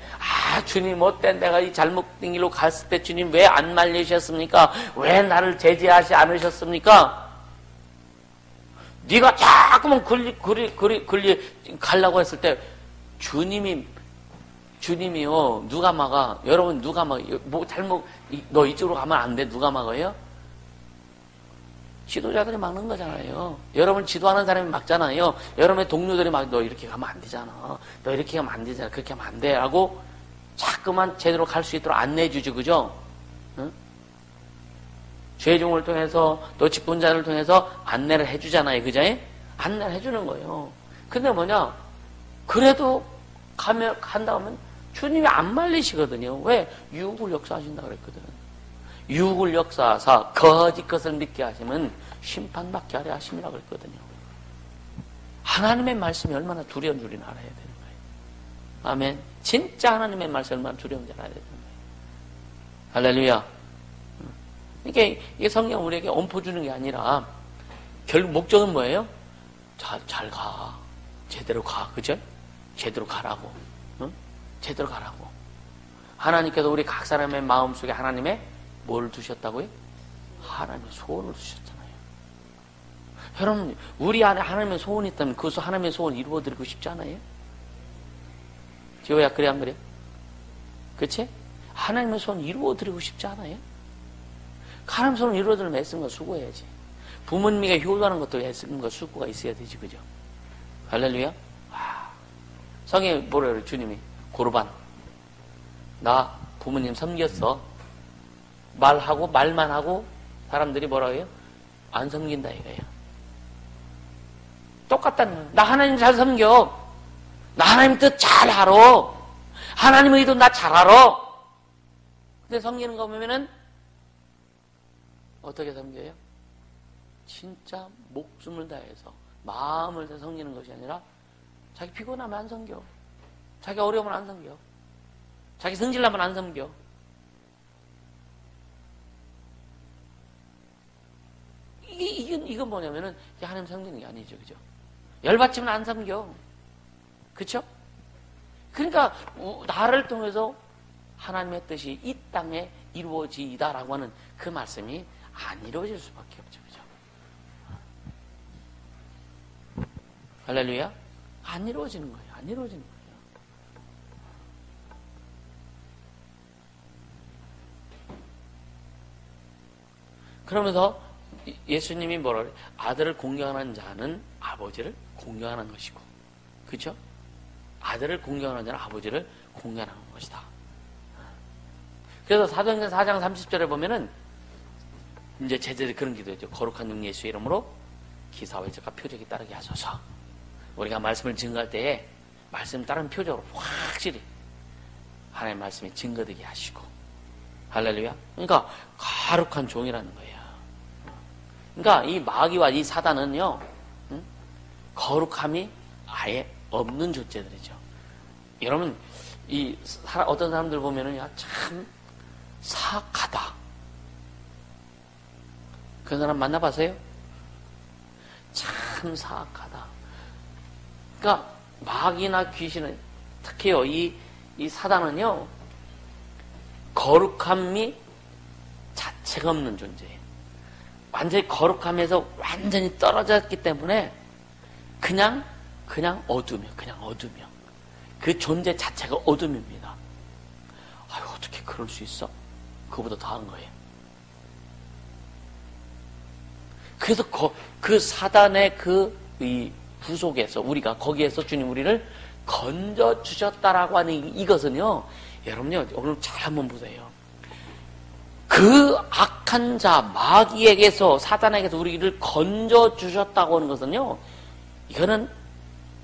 주님, 어때? 내가 이 잘못된 길로 갔을 때 주님 왜 안 말리셨습니까? 왜 나를 제지하지 않으셨습니까? 네가 자꾸만 가려고 했을 때, 주님이요, 누가 막아? 여러분, 누가 막아? 너 이쪽으로 가면 안 돼. 누가 막아요? 지도자들이 막는 거잖아요. 여러분 지도하는 사람이 막잖아요. 여러분의 동료들이 막, 너 이렇게 가면 안 되잖아. 너 이렇게 가면 안 되잖아. 그렇게 하면 안 돼. 라고 자꾸만 제대로 갈 수 있도록 안내해 주죠. 그죠? 응? 죄종을 통해서, 또 직분자를 통해서 안내를 해 주잖아요. 그죠? 안내를 해 주는 거예요. 근데 뭐냐? 그래도 간다 하면 주님이 안 말리시거든요. 왜? 유혹을 역사하신다 그랬거든. 유혹을 역사하사 거짓 것을 믿게 하시면 심판받게 하려 하심이라 그랬거든요. 하나님의 말씀이 얼마나 두려운 줄을 알아야 되는 거예요. 아멘. 진짜 하나님의 말씀이 얼마나 두려운 줄 알아야 되는 거예요. 할렐루야. 이게 성경 우리에게 엄포 주는 게 아니라 결국 목적은 뭐예요? 잘 가. 제대로 가. 그죠? 제대로 가라고. 응? 제대로 가라고. 하나님께서 우리 각 사람의 마음속에 하나님의 뭘 두셨다고요? 하나님의 소원을 두셨잖아요. 여러분, 우리 안에 하나님의 소원이 있다면 그 하나님의 소원을 이루어드리고 싶지 않아요? 지호야, 그래 안 그래? 그치? 하나님의 소원 이루어드리고 싶지 않아요? 하나님의 소원 이루어드리면 애쓴 수고해야지. 부모님에게 효도하는 것도 애쓴 수고가 있어야 되지, 그죠? 할렐루야? 성경에 뭐라 그래요, 주님이? 고르반. 나 부모님 섬겼어. 말만 하고 사람들이 뭐라고 해요? 안 섬긴다 이거예요. 똑같다는 거예요. 나 하나님 잘 섬겨. 나 하나님 뜻 잘 알아. 하나님 의도 나 잘 알아. 근데 섬기는 거 보면은 어떻게 섬겨요? 진짜 목숨을 다해서 마음을 다해 섬기는 것이 아니라 자기 피곤하면 안 섬겨. 자기 어려우면 안 섬겨. 자기 성질나면 안 섬겨. 이건 뭐냐면은, 하나님 섬기는 게 아니죠. 그죠? 열받치면 안 섬겨. 그쵸? 그러니까, 나를 통해서 하나님의 뜻이 이 땅에 이루어지다라고 하는 그 말씀이 안 이루어질 수밖에 없죠. 그죠? 할렐루야? 안 이루어지는 거예요. 안 이루어지는 거예요. 그러면서 예수님이 뭐라 그래요? 아들을 공경하는 자는 아버지를 공경하는 것이고, 그렇죠? 아들을 공경하는 자는 아버지를 공경하는 것이다. 그래서 사도행전 4장 30절에 보면은 이제 제자들이 그런 기도했죠. 거룩한 종 예수의 이름으로 기사와 이적과 표적이 따르게 하소서. 우리가 말씀을 증거할 때에 말씀 따른 표적으로 확실히 하나님의 말씀이 증거되게 하시고, 할렐루야. 그러니까 거룩한 종이라는 거예요. 그러니까 이 마귀와 이 사단은요, 거룩함이 아예 없는 존재들이죠. 여러분, 어떤 사람들 보면은 참 사악하다. 그런 사람 만나봤어요? 참 사악하다. 그러니까 마귀나 귀신은, 특히요 이 사단은요, 거룩함이 자체가 없는 존재예요. 완전히 거룩함에서 완전히 떨어졌기 때문에 그냥 어둠이요. 그냥 어둠이요. 그 존재 자체가 어둠입니다. 아유, 어떻게 그럴 수 있어? 그거보다 더한 거예요. 그래서 그 사단의 이 부속에서 우리가 거기에서 주님 우리를 건져 주셨다라고 하는 이것은요, 여러분요 오늘 잘 한번 보세요. 그 악한 자 마귀에게서, 사단에게서 우리를 건져 주셨다고 하는 것은요, 이거는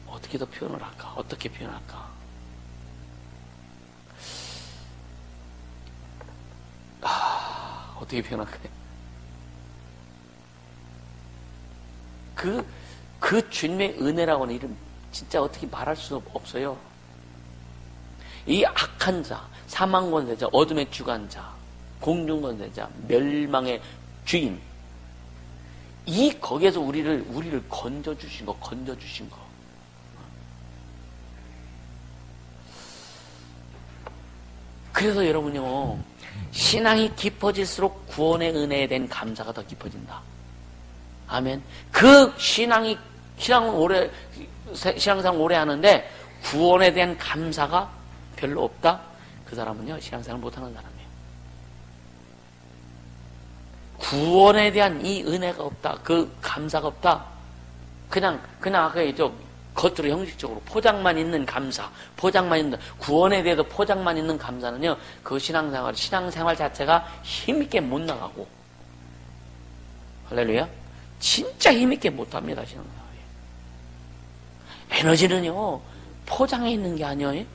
어떻게 더 표현을 할까? 어떻게 표현할까? 어떻게 표현할까요? 그 주님의 은혜라고 하는 이름 진짜 어떻게 말할 수 없어요. 이 악한 자, 사망권세자, 어둠의 주관자, 공중권세자, 멸망의 주인, 이 거기에서 우리를 건져주신 거. 그래서 여러분요, 신앙이 깊어질수록 구원의 은혜에 대한 감사가 더 깊어진다. 아멘. 그 신앙생활 오래 하는데 구원에 대한 감사가 별로 없다? 그 사람은요, 신앙생활 못하는 사람이에요. 구원에 대한 이 은혜가 없다. 그 감사가 없다. 그냥 아까 얘기했죠. 겉으로 형식적으로 포장만 있는 감사, 구원에 대해서 포장만 있는 감사는요, 그 신앙생활 자체가 힘있게 못 나가고, 할렐루야? 진짜 힘있게 못 합니다, 신앙생활이. 에너지는요, 포장에 있는 게 아니에요.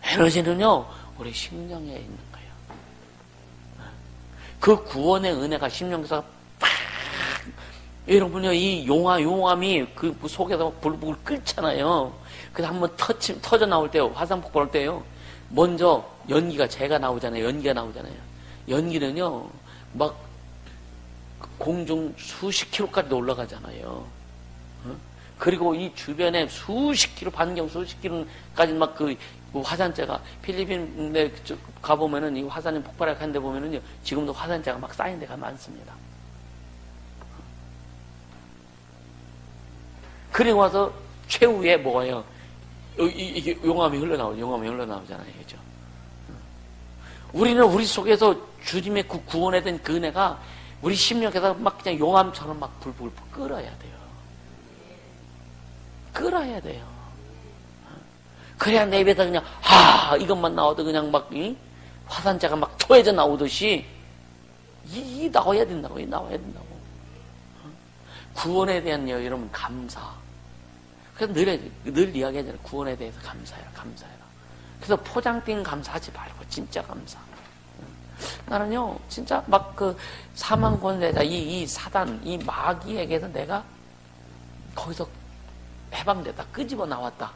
에너지는요, 우리 심령에 있는 거예요. 그 구원의 은혜가 심령에서 여러분요, 이 용암이 그 속에서 불불 끓잖아요. 그래서 한번 터져 나올 때요, 화산 폭발할 때요, 먼저 재가 나오잖아요. 연기는요, 막 공중 수십 킬로까지도 올라가잖아요. 그리고 이 주변에 반경 수십 킬로까지 막 그 화산재가, 필리핀에 가보면은 이 화산이 폭발하는 데 보면은요, 지금도 화산재가 막 쌓인 데가 많습니다. 그리고 와서 최후에 뭐예요? 이게 용암이 흘러나오잖아요. 그죠? 우리는 우리 속에서 주님의 그 구원에 대한 그 은혜가 우리 심령에서 막 그냥 용암처럼 막 불불 끓어야 돼요. 그래야 내 입에서 그냥, 이것만 나와도 그냥 막, 화산재가 막 토해져 나오듯이, 나와야 된다고. 구원에 대한 여러분 감사. 그래서 늘 이야기하잖아요. 구원에 대해서 감사해라. 그래서 포장된 감사하지 말고 진짜 감사. 나는요, 진짜 막 그 사망권세자, 이 사단, 이 마귀에게서 내가 거기서 해방됐다. 끄집어 나왔다.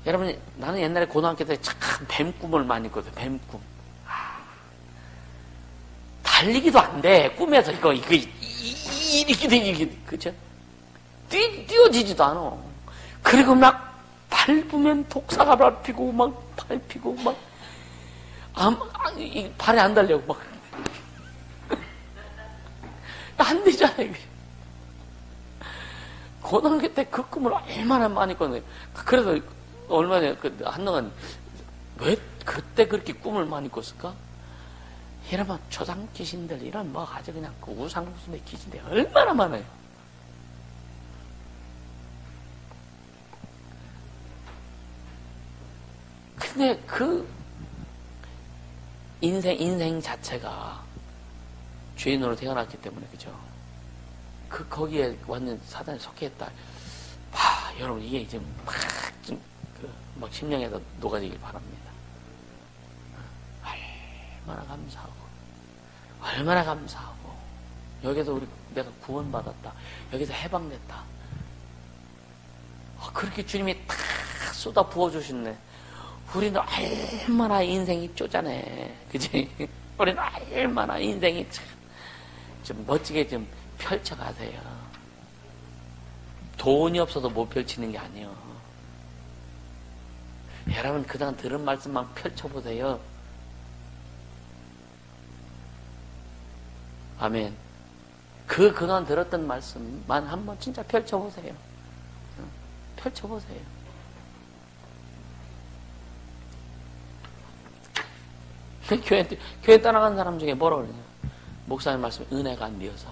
여러분, 나는 옛날에 고등학교 때 참 뱀꿈을 많이 꿨어요. 뱀꿈. 달리기도 안 돼. 꿈에서 이렇게 그죠? 뛰어지지도 않아. 그리고 막 밟으면 독사가 밟히고 발에 안 달려고 막 안 되잖아요. 고등학교 때 그 꿈을 얼마나 많이 꿨는데, 그래서 얼마 전에 한동안 왜 그때 그렇게 꿈을 많이 꿨을까? 이러면 조상 귀신들, 이런 뭐 아주 그냥 그 우상숭배 귀신들 얼마나 많아요. 근데 그 인생 자체가 죄인으로 태어났기 때문에, 그죠? 거기에 완전 사단에 속해 있다. 여러분, 이게 이제 막 심령에서 녹아지길 바랍니다. 얼마나 감사하고, 여기서 내가 구원받았다. 여기서 해방됐다. 그렇게 주님이 탁 쏟아 부어주셨네. 우리는 얼마나 인생이 쪼잔해. 그지? 우리는 얼마나 인생이 좀 멋지게 좀 펼쳐가세요. 돈이 없어도 못 펼치는 게 아니에요. 여러분, 그동안 들은 말씀만 펼쳐보세요. 아멘. 그동안 들었던 말씀만 한번 진짜 펼쳐보세요. 펼쳐보세요. 교회 떠나간 사람 중에 뭐라 그러냐? 목사님 말씀 은혜가 안 되어서.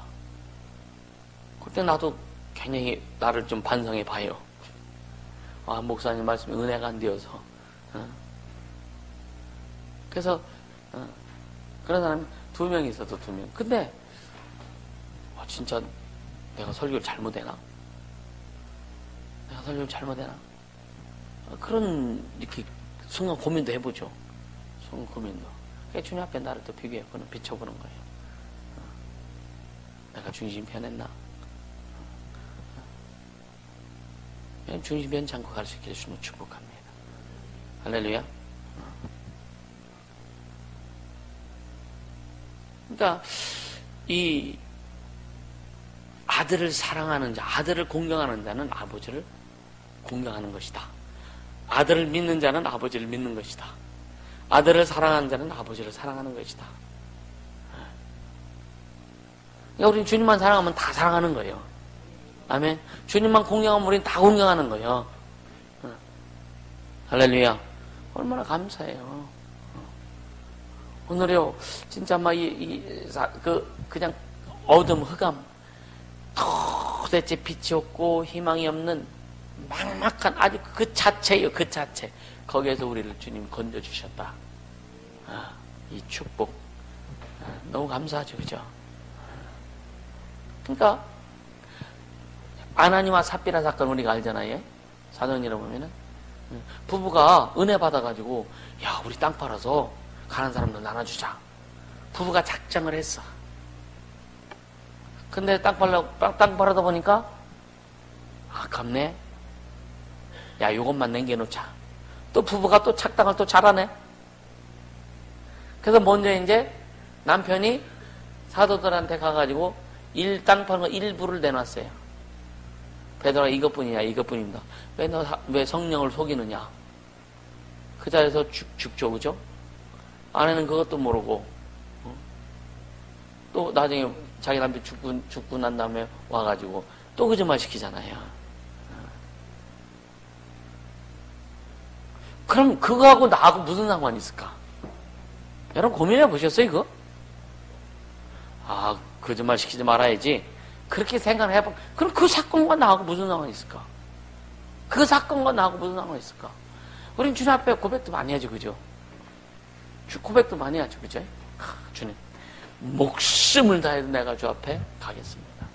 그때 나도 굉장히 나를 좀 반성해 봐요. 목사님 말씀 은혜가 안 되어서. 그래서 그런 사람이 2명 있어도 2명. 근데 진짜 내가 설교를 잘못해나? 그런 이렇게 순간 고민도 해보죠. 주님 앞에 나를 또 비춰보는 거예요. 내가 중심 변했나? 중심 변치 않고 갈 수 있게 해주시면 축복합니다. 할렐루야. 그러니까 이 아들을 사랑하는 자, 아들을 공경하는 자는 아버지를 공경하는 것이다. 아들을 믿는 자는 아버지를 믿는 것이다. 아들을 사랑하는 자는 아버지를 사랑하는 것이다. 그러니까 우리는 주님만 사랑하면 다 사랑하는 거예요. 아멘. 주님만 공경하면 우리는 다 공경하는 거예요. 할렐루야. 얼마나 감사해요. 오늘요, 진짜 막 그냥 어둠, 흑암, 도대체 빛이 없고 희망이 없는 막막한 아주 그 자체예요, 그 자체. 거기에서 우리를 주님 건져주셨다. 이 축복. 너무 감사하죠, 그죠? 그러니까, 아나니와 삽비라 사건 우리가 알잖아요. 사도행전에 보면은. 부부가 은혜 받아가지고, 야, 우리 땅 팔아서 가난 사람들 나눠주자. 부부가 작정을 했어. 근데 땅 팔아다 보니까, 아깝네. 야, 요것만 남겨놓자. 또 부부가 또 착당을 또 잘하네. 그래서 먼저 이제 남편이 사도들한테 가가지고 땅 파는 거 일부를 내놨어요. 베드로가 이것뿐이냐, 이것뿐입니다. 왜 성령을 속이느냐. 그 자리에서 죽죠, 그죠? 아내는 그것도 모르고, 또 나중에 자기 남편 죽고 난 다음에 와가지고 또 거짓말 시키잖아요. 그럼 그거하고 나하고 무슨 상관이 있을까? 여러분 고민해 보셨어요, 이거? 아, 거짓말 시키지 말아야지. 그렇게 생각을 해봐. 그럼 그 사건과 나하고 무슨 상관이 있을까? 그 사건과 나하고 무슨 상관이 있을까? 우린 주님 앞에 고백도 많이 하죠, 그죠? 고백도 많이 하죠, 그죠? 주님, 목숨을 다해서 내가 주 앞에 가겠습니다.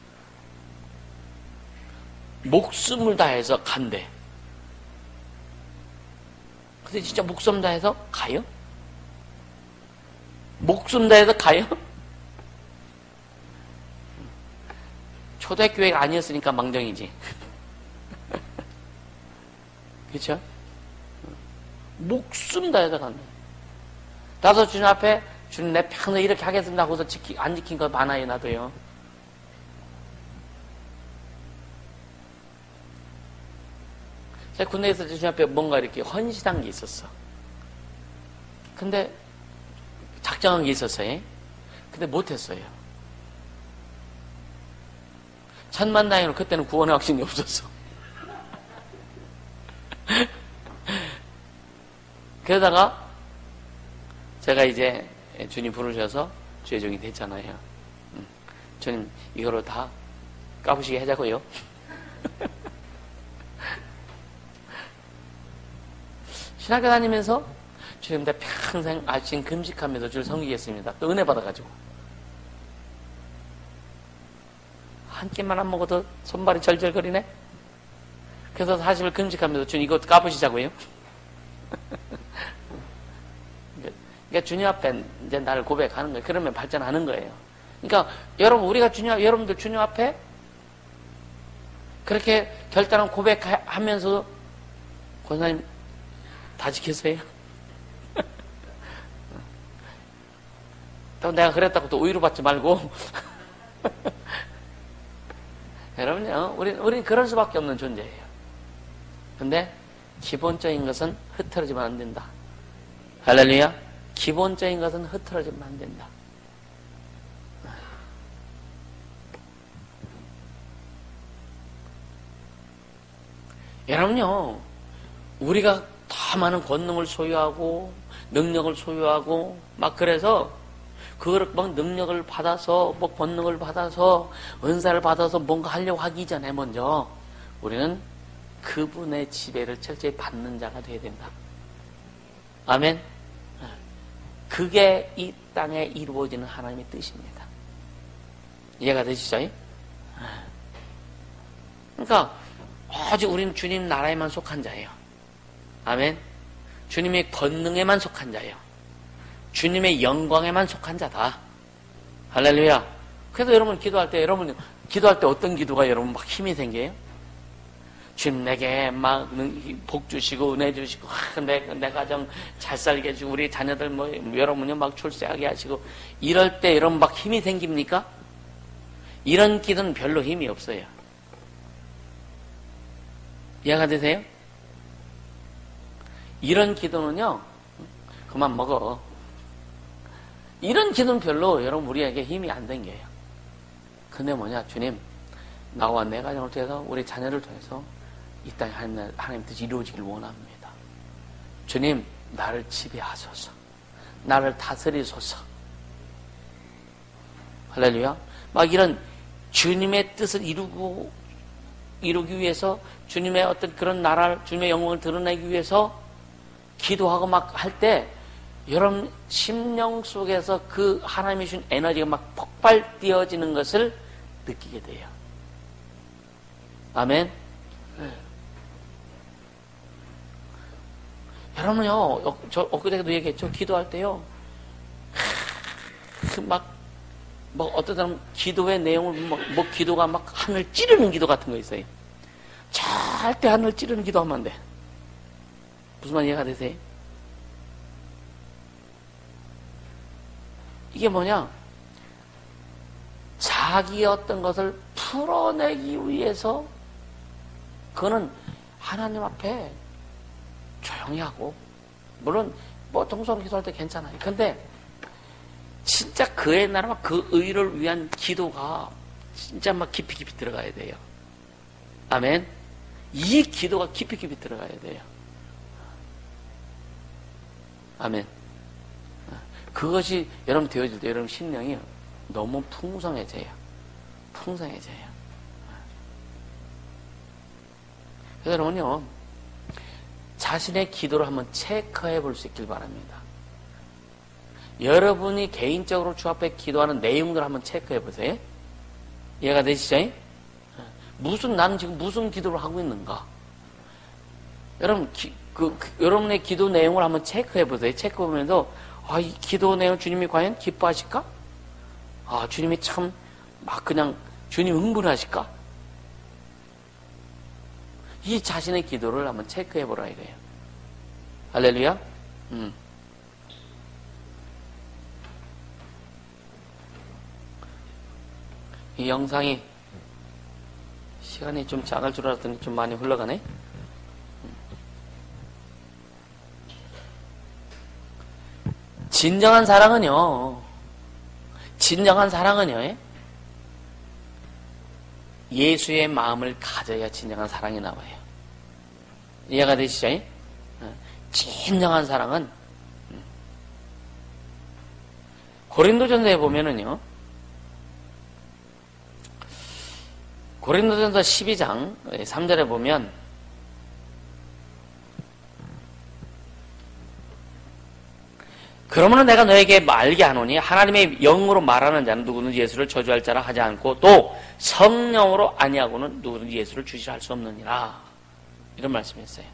목숨을 다해서 간대. 근데 진짜 목숨 다해서 가요? 목숨 다해서 가요? 초대교회가 아니었으니까 망정이지. 그렇죠? 목숨 다해서 간다. 나도 주님 앞에 주님 내 평생 이렇게 하겠습니다 하고서 안 지킨 거 많아요, 나도요. 제가 군대에서 주님 앞에 뭔가 이렇게 헌신한 게 있었어. 근데 작정한 게 있었어요. 근데 못했어요. 천만다행으로 그때는 구원의 확신이 없었어. 그러다가 제가 이제 주님 부르셔서 주의종이 됐잖아요. 주님 이거로 다 까부시게 하자고요. 신학교 다니면서 주님 내 평생 아침 금식하면서 주를 섬기겠습니다. 또 은혜 받아가지고 한 끼만 안 먹어도 손발이 절절거리네. 그래서 40일 금식하면서 주님 이거 까부시자고요. 그러니까 주님 앞에 이제 나를 고백하는 거예요. 그러면 발전하는 거예요. 그러니까 여러분 우리가 여러분들 주님 앞에 그렇게 결단한 고백하면서 권사님 다 지켰어요? 또 내가 그랬다고 또 우위로 받지 말고. 여러분요, 우린 그럴 수밖에 없는 존재예요. 근데 기본적인 것은 흐트러지면 안 된다. 할렐루야. 기본적인 것은 흐트러지면 안 된다. 여러분요, 우리가 더 많은 권능을 소유하고 능력을 소유하고 막 그래서 그걸 막 능력을 받아서 뭐 권능을 받아서 은사를 받아서 뭔가 하려고 하기 전에 먼저 우리는 그분의 지배를 철저히 받는 자가 되어야 된다. 아멘. 그게 이 땅에 이루어지는 하나님의 뜻입니다. 이해가 되시죠? 그러니까 오직 우리는 주님 나라에만 속한 자예요. 아멘. 주님의 권능에만 속한 자예요. 주님의 영광에만 속한 자다. 할렐루야. 그래서 여러분 기도할 때 어떤 기도가 여러분 막 힘이 생겨요? 주님 내게 막 복 주시고 은혜 주시고 내 가정 잘 살게 해주고 우리 자녀들 뭐 여러분요 막 출세하게 하시고 이럴 때 여러분 막 힘이 생깁니까? 이런 기도는 별로 힘이 없어요. 이해가 되세요? 이런 기도는요 그만 먹어. 이런 기도는 별로 여러분 우리에게 힘이 안 생겨요. 근데 뭐냐, 주님 나와 내 가정을 통해서 우리 자녀를 통해서 이 땅에 하나님 뜻이 이루어지길 원합니다. 주님 나를 지배하소서. 나를 다스리소서. 할렐루야. 막 이런 주님의 뜻을 이루기 위해서 주님의 어떤 그런 나라를 주님의 영광을 드러내기 위해서 기도하고 막 할 때 여러분 심령 속에서 그 하나님이 주신 에너지가 막 폭발 뛰어지는 것을 느끼게 돼요. 아멘. 네. 여러분요, 저 엊그제도 얘기했죠. 기도할 때요, 어떤 사람 기도의 내용을 기도가 막 하늘 찌르는 기도 같은 거 있어요. 절대 하늘 찌르는 기도하면 안 돼. 무슨 말 이해가 되세요? 이게 뭐냐? 자기의 어떤 것을 풀어내기 위해서 그거는 하나님 앞에 조용히 하고, 물론 통성으로 기도할 때 괜찮아요. 근데 진짜 그의 나라와 그 의를 위한 기도가 진짜 막 깊이 들어가야 돼요. 아멘. 이 기도가 깊이 들어가야 돼요. 아멘. 그것이 여러분 되어질 때 여러분 심령이 너무 풍성해져요. 풍성해져요. 그래서 여러분요, 자신의 기도를 한번 체크해 볼 수 있길 바랍니다. 여러분이 개인적으로 주 앞에 기도하는 내용들을 한번 체크해 보세요. 이해가 되시죠? 나는 지금 무슨 기도를 하고 있는가? 여러분, 여러분의 기도 내용을 한번 체크해 보세요. 체크해 보면서, 이 기도 내용 주님이 과연 기뻐하실까? 주님이 참, 그냥, 주님 흥분하실까? 이 자신의 기도를 한번 체크해 보라 이거예요. 할렐루야? 이 영상이 시간이 좀 작을 줄 알았더니 좀 많이 흘러가네. 진정한 사랑은요, 예수의 마음을 가져야 진정한 사랑이 나와요. 이해가 되시죠? 진정한 사랑은 고린도전서에 보면은요, 고린도전서 12장 3절에 보면 그러므로 내가 너에게 알게 하노니 하나님의 영으로 말하는 자는 누구든지 예수를 저주할 자라 하지 않고 또 성령으로 아니하고는 누구든지 예수를 주시라 할 수 없느니라. 이런 말씀이었어요.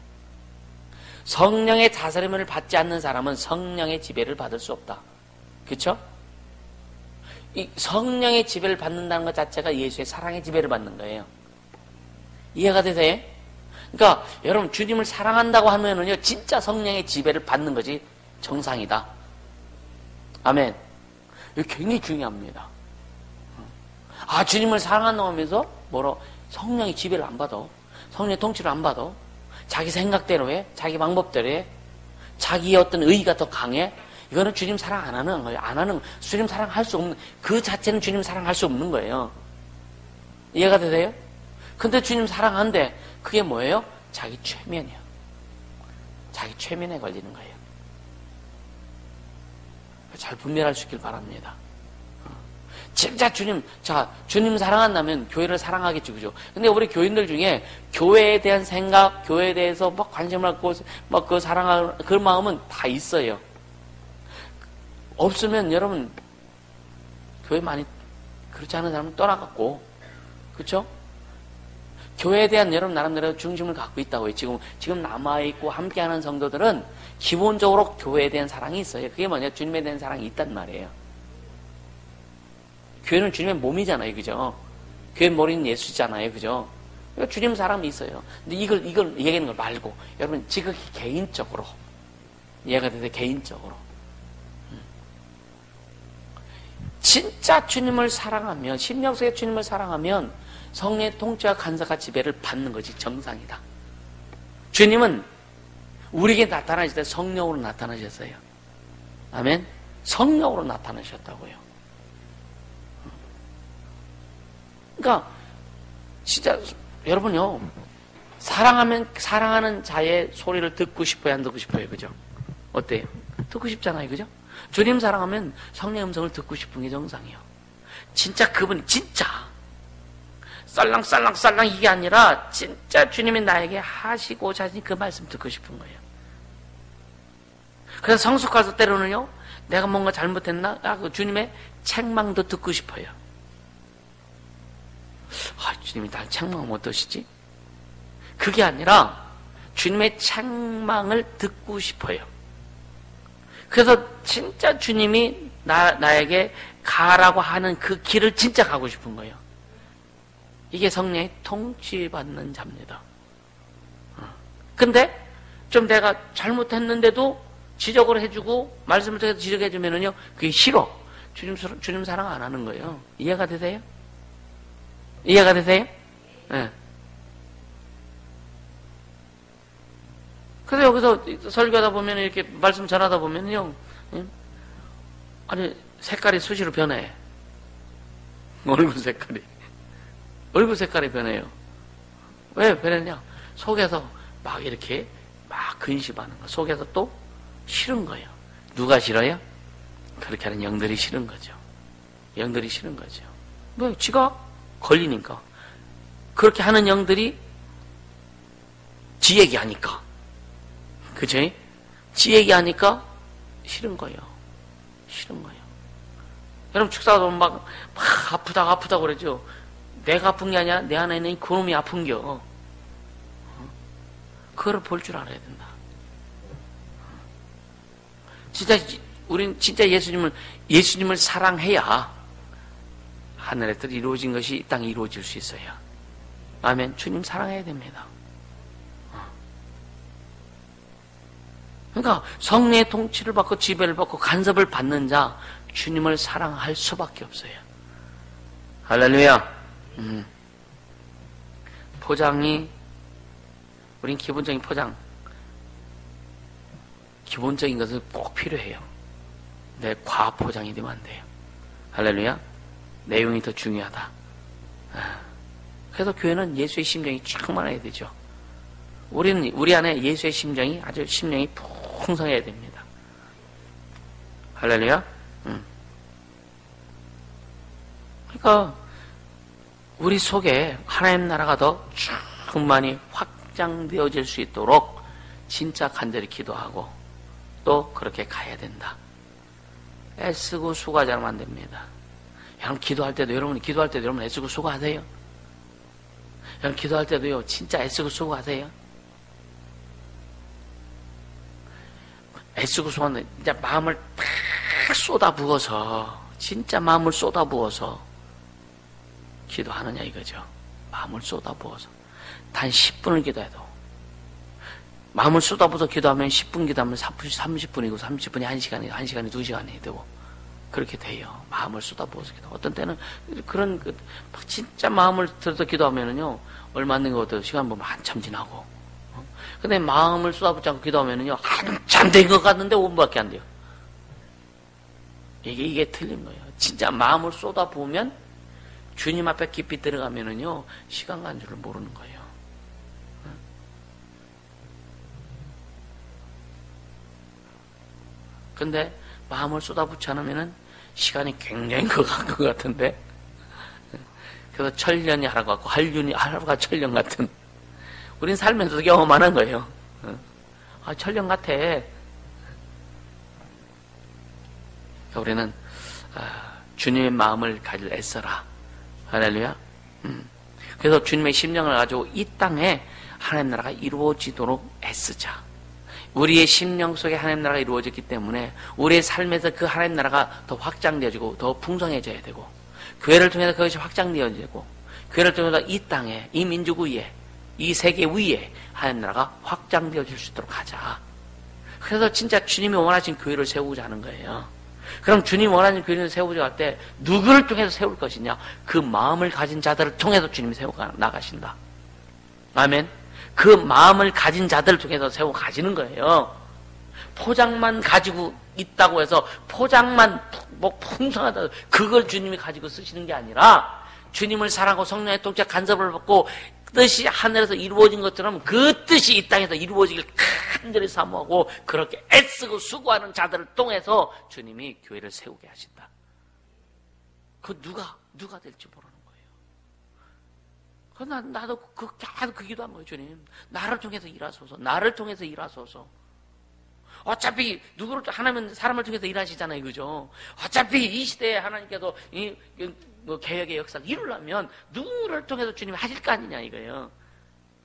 성령의 다스림을 받지 않는 사람은 성령의 지배를 받을 수 없다. 그렇죠? 이 성령의 지배를 받는다는 것 자체가 예수의 사랑의 지배를 받는 거예요. 이해가 되세요? 그러니까 여러분 주님을 사랑한다고 하면은요 진짜 성령의 지배를 받는 것이 정상이다. 아멘. 이거 굉장히 중요합니다. 주님을 사랑한다고 하면서 성령의 지배를 안 받아. 성령의 통치를 안 받아. 자기 생각대로 해. 자기 방법대로 해. 자기의 어떤 의의가 더 강해. 이거는 주님 사랑 안 하는 거예요. 주님 사랑할 수 없는, 그 자체는 주님 사랑할 수 없는 거예요. 이해가 되세요? 근데 주님 사랑한데, 그게 뭐예요? 자기 최면이에요. 자기 최면에 걸리는 거예요. 잘 분별할 수 있길 바랍니다. 진짜 주님 사랑한다면 교회를 사랑하겠죠, 그죠? 근데 우리 교인들 중에 교회에 대한 생각, 교회에 대해서 관심을 갖고, 그 사랑할, 그 마음은 다 있어요. 없으면 여러분, 교회 많이, 그렇지 않은 사람은 떠나갔고, 그쵸? 교회에 대한 여러분 나름대로 중심을 갖고 있다고요. 지금 남아있고 함께하는 성도들은 기본적으로 교회에 대한 사랑이 있어요. 그게 뭐냐? 주님에 대한 사랑이 있단 말이에요. 교회는 주님의 몸이잖아요. 그죠? 교회 머리는 예수잖아요. 그죠? 주님 사랑이 있어요. 근데 이걸 얘기하는 걸 말고, 여러분, 지극히 개인적으로. 이해가 되세요? 개인적으로. 진짜 주님을 사랑하면, 심령 속에 주님을 사랑하면, 성령의 통치와 간섭과 지배를 받는 것이 정상이다. 주님은 우리에게 나타나실 때 성령으로 나타나셨어요. 아멘? 성령으로 나타나셨다고요. 그러니까, 진짜, 여러분요, 사랑하는 자의 소리를 듣고 싶어요, 안 듣고 싶어요? 그죠? 어때요? 듣고 싶잖아요, 그죠? 주님 사랑하면 성령의 음성을 듣고 싶은 게 정상이에요. 진짜 그분이, 진짜, 쌀랑쌀랑 이게 아니라, 진짜 주님이 나에게 하시고자 하신 그 말씀 듣고 싶은 거예요. 그래서 성숙해서 때로는요, 내가 뭔가 잘못했나? 그 주님의 책망도 듣고 싶어요. 주님이 날 책망하면 어떠시지? 그게 아니라 주님의 책망을 듣고 싶어요. 그래서 진짜 주님이 나에게 가라고 하는 그 길을 진짜 가고 싶은 거예요. 이게 성령의 통치받는 자입니다. 근데 좀 내가 잘못했는데도 지적을 해주고 말씀을 통해서 지적해주면은요, 그게 싫어. 주님 사랑 안 하는 거예요. 이해가 되세요? 이해가 되세요? 네. 그래서 여기서 설교하다 보면, 이렇게 말씀 전하다 보면요, 아니, 색깔이 수시로 변해. 얼굴 색깔이 변해요. 왜 변했냐? 속에서 막 이렇게 막 근심하는 거. 속에서 또 싫은 거예요. 누가 싫어요? 그렇게 하는 영들이 싫은 거죠. 영들이 싫은 거죠. 뭐, 지가 걸리니까. 그렇게 하는 영들이 지 얘기하니까. 그죠? 지 얘기하니까 싫은 거예요. 싫은 거예요. 여러분, 축사하다 보면 막 아프다고 그러죠. 내가 아픈 게 아니라 내 안에 있는 그놈이 아픈겨. 그거를 볼 줄 알아야 된다. 진짜, 우린 진짜 예수님을 사랑해야 하늘의 뜻이 이루어진 것이 이 땅에 이루어질 수 있어요. 아멘. 주님 사랑해야 됩니다. 그러니까 성령의 통치를 받고 지배를 받고 간섭을 받는 자, 주님을 사랑할 수밖에 없어요. 할렐루야. 포장이, 우린 기본적인 포장, 기본적인 것은 꼭 필요해요. 근데 과포장이 되면 안 돼요. 할렐루야. 내용이 더 중요하다. 그래서 교회는 예수의 심정이 충만해야 되죠. 우리 안에 예수의 심정이 아주 심령이 풍성해야 됩니다. 할렐루야. 그러니까 우리 속에 하나님 나라가 더 충만히 확장되어질 수 있도록 진짜 간절히 기도하고 또 그렇게 가야 된다. 애쓰고 수고하지 않으면 안 됩니다. 여러분 기도할 때도 여러분 애쓰고 수고하세요. 여러분 기도할 때도요 진짜 애쓰고 수고하세요. 애쓰고 수고하는 진짜 마음을 팍 쏟아부어서 진짜 마음을 쏟아부어서 기도하느냐 이거죠. 마음을 쏟아부어서 단 10분을 기도해도 마음을 쏟아부어서 기도하면 10분 기도하면 30분이고 30분이 1시간이고 1시간이 2시간이 되고 그렇게 돼요. 마음을 쏟아부어서 기도. 어떤 때는 그런 진짜 마음을 들어서 기도하면은요 얼마 안 된 것도 시간 보면 한참 지나고. 근데 마음을 쏟아붓지 않고 기도하면은요 한참 된 것 같는데 5분밖에 안 돼요. 이게 틀린 거예요. 진짜 마음을 쏟아부으면 주님 앞에 깊이 들어가면은요 시간 간 줄을 모르는 거예요. 근데 마음을 쏟아붓지 않으면은 시간이 굉장히 것 같은데 그래서 천년이 하루가 같고 하루가 천년 같은 우린 살면서도 경험하는 거예요. 천년 같아. 우리는 주님의 마음을 가질 애써라. 할렐루야. 그래서 주님의 심령을 가지고 이 땅에 하나님 나라가 이루어지도록 애쓰자. 우리의 심령 속에 하나님 나라가 이루어졌기 때문에 우리의 삶에서 그 하나님 나라가 더 확장되어지고 더 풍성해져야 되고 교회를 통해서 그것이 확장되어지고 교회를 통해서 이 땅에, 이 민족 위에, 이 세계 위에 하나님 나라가 확장되어질 수 있도록 하자. 그래서 진짜 주님이 원하신 교회를 세우고자 하는 거예요. 그럼 주님이 원하는 교회를 세우고자 할 때 누구를 통해서 세울 것이냐? 그 마음을 가진 자들을 통해서 주님이 세워 나가신다. 아멘. 그 마음을 가진 자들을 통해서 세워 가시는 거예요. 포장만 가지고 있다고 해서 포장만 뭐 풍성하다, 그걸 주님이 가지고 쓰시는 게 아니라 주님을 사랑하고 성령의 통치 간섭을 받고 뜻이 하늘에서 이루어진 것처럼 그 뜻이 이 땅에서 이루어지길 간절히 사모하고 그렇게 애쓰고 수고하는 자들을 통해서 주님이 교회를 세우게 하신다. 그 누가 될지 모르는 거예요. 나도 계속 그 기도한 거예요. 주님, 나를 통해서 일하소서. 나를 통해서 일하소서. 어차피 누구를 하나님은 사람을 통해서 일하시잖아요, 그죠? 어차피 이 시대에 하나님께서 뭐 개혁의 역사를 이루려면 누구를 통해서 주님이 하실 거 아니냐 이거예요.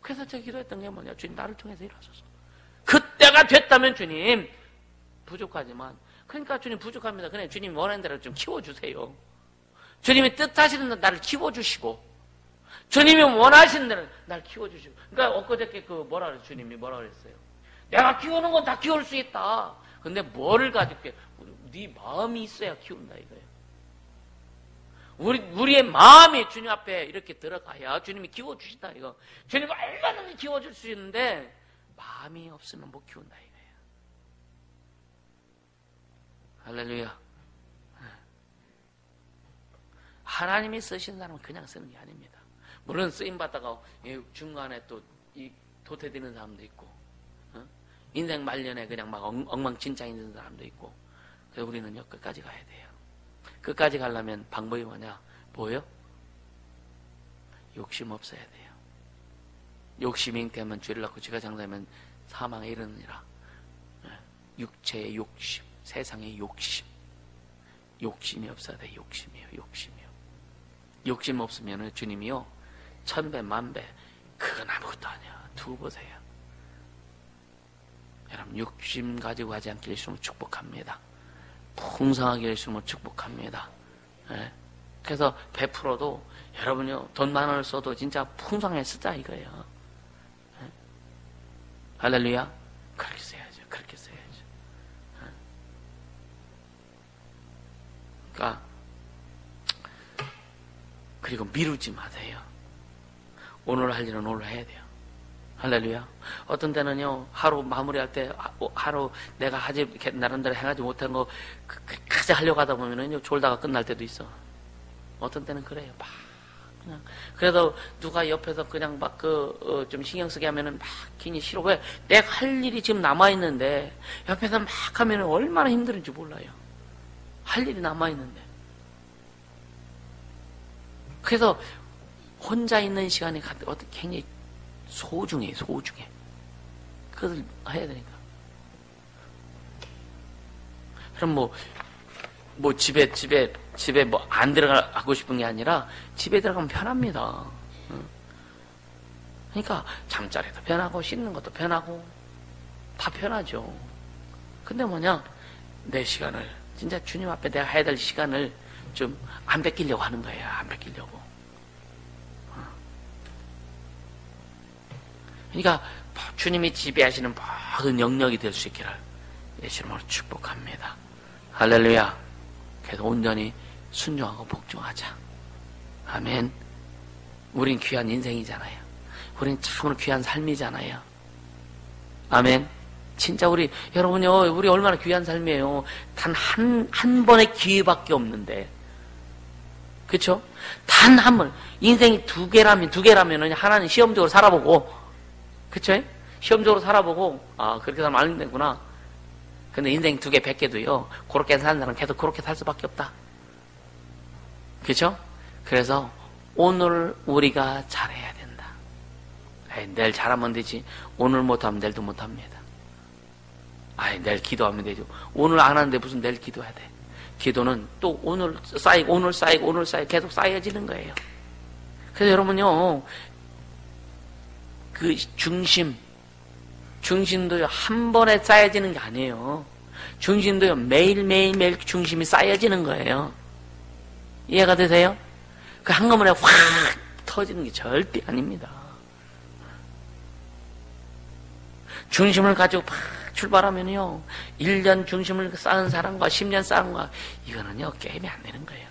그래서 제가 기도했던 게 뭐냐? 주님, 나를 통해서 일하소서. 그때가 됐다면 주님, 부족하지만, 그러니까 주님 부족합니다. 그냥 주님 원하는 대로 좀 키워주세요. 주님이 뜻하시는 대로 나를 키워주시고, 주님이 원하시는 대로 나를 키워주시고. 그러니까 엊그저께 뭐라 그랬어요? 주님이 뭐라 그랬어요? 내가 키우는 건 다 키울 수 있다. 근데 뭐를 가지고 네 마음이 있어야 키운다 이거예요. 우리의 마음이 주님 앞에 이렇게 들어가야 주님이 키워주신다 이거. 주님이 얼마든지 키워줄 수 있는데 마음이 없으면 못 키운다 이거예요. 할렐루야. 하나님이 쓰시는 사람은 그냥 쓰는 게 아닙니다. 물론 쓰임받다가 중간에 또 도태되는 사람도 있고, 인생 말년에 그냥 막 엉망진창 있는 사람도 있고. 그래서 우리는요, 끝까지 가야 돼요. 끝까지 가려면 방법이 뭐예요? 욕심 없어야 돼요. 욕심이 잉태하면 죄를 낳고 죄가 장사하면 사망에 이르느니라. 육체의 욕심, 세상의 욕심. 욕심이 없어야 돼요. 욕심이요. 욕심 없으면 주님이요, 천배 만배 그건 아무것도 아니야. 두고 보세요. 여러분, 욕심 가지고 하지 않게 해주시면 축복합니다. 풍성하게 해주시면 축복합니다. 네. 그래서 100%도 여러분요, 돈 10,000원을 써도 진짜 풍성하게 쓰자 이거예요. 네. 할렐루야. 그렇게 써야죠. 네. 그러니까 그리고 미루지 마세요. 오늘 할 일은 오늘 해야 돼요. 할렐루야. 어떤 때는요, 하루 마무리할 때, 하루 내가 나름대로 해가지 못한 거, 끝까지 하려고 하다 보면은요, 졸다가 끝날 때도 있어. 어떤 때는 그래요. 막, 그냥. 그래도 누가 옆에서 그냥 막 좀 신경 쓰게 하면은 막 괜히 싫어. 왜? 내가 할 일이 지금 남아있는데, 옆에서 막 하면은 얼마나 힘든지 몰라요. 할 일이 남아있는데. 그래서 혼자 있는 시간이 굉장히 소중해. 그것을 해야 되니까. 그럼 집에 안 들어가고 싶은 게 아니라 집에 들어가면 편합니다. 그러니까 잠자리도 편하고 씻는 것도 편하고 다 편하죠. 근데 내 시간을, 진짜 주님 앞에 내가 해야 될 시간을 좀 안 뺏기려고 하는 거예요. 안 뺏기려고. 그러니까 주님이 지배하시는 모든 영역이 될 수 있기를 예수 이름으로 축복합니다. 할렐루야. 그래서 온전히 순종하고 복종하자. 아멘. 우린 귀한 인생이잖아요. 우린 참으로 귀한 삶이잖아요. 아멘. 진짜 여러분요, 우리 얼마나 귀한 삶이에요. 단 한 번의 기회밖에 없는데. 그쵸? 단 한 번. 인생이 두 개라면 하나는 시험적으로 살아보고, 그쵸? 시험적으로 살아보고, 그렇게 살면 안 되구나. 근데 인생 2개, 100개도요, 그렇게 사는 사람은 계속 그렇게 살 수밖에 없다. 그쵸? 그래서 오늘 우리가 잘해야 된다. 내일 잘하면 되지. 오늘 못하면 내일도 못합니다. 내일 기도하면 되죠. 오늘 안 하는데 무슨 내일 기도해야 돼. 기도는 또 오늘 쌓이고 계속 쌓여지는 거예요. 그래서 여러분요, 그 중심도요, 한 번에 쌓여지는 게 아니에요. 중심도요, 매일 중심이 쌓여지는 거예요. 이해가 되세요? 그 한꺼번에 확 터지는 게 절대 아닙니다. 중심을 가지고 막 출발하면요, 1년 중심을 쌓은 사람과 10년 쌓은 거, 이거는요, 게임이 안 되는 거예요.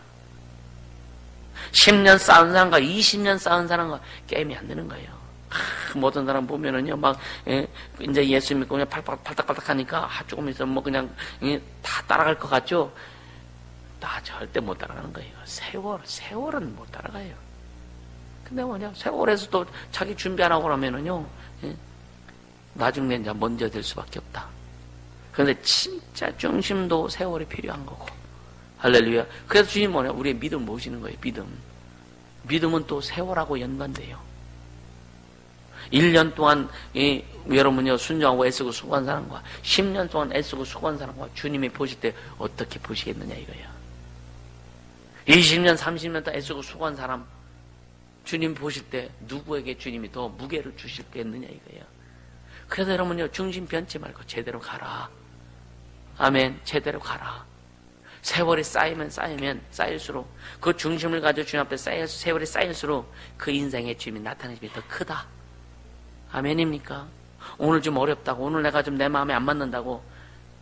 10년 쌓은 사람과 20년 쌓은 사람과 게임이 안 되는 거예요. 모든 사람 보면은요, 막, 이제 예수 믿고 그냥 팔딱팔딱 하니까, 조금 있으면 뭐 그냥, 다 따라갈 것 같죠? 다 절대 못 따라가는 거예요. 세월은 못 따라가요. 근데 뭐냐, 세월에서도 자기 준비 안 하고 그러면은요, 나중에 이제 먼저 될 수밖에 없다. 그런데 진짜 중심도 세월이 필요한 거고. 할렐루야. 그래서 주님 뭐냐, 우리의 믿음 모시는 거예요, 믿음. 믿음은 또 세월하고 연관돼요. 1년 동안 여러분요 순종하고 애쓰고 수고한 사람과 10년 동안 애쓰고 수고한 사람과 주님이 보실 때 어떻게 보시겠느냐 이거야. 20년 30년 동안 애쓰고 수고한 사람 주님 보실 때 누구에게 주님이 더 무게를 주실겠느냐 이거야. 그래서 여러분요 중심 변치 말고 제대로 가라. 아멘. 제대로 가라. 세월이 쌓이면 쌓일수록 그 중심을 가지고 주님 앞에 세월이 쌓일수록 그 인생의 주님이 나타나는 힘이 더 크다. 아멘입니까? 오늘 좀 어렵다고, 오늘 내가 좀 내 마음에 안 맞는다고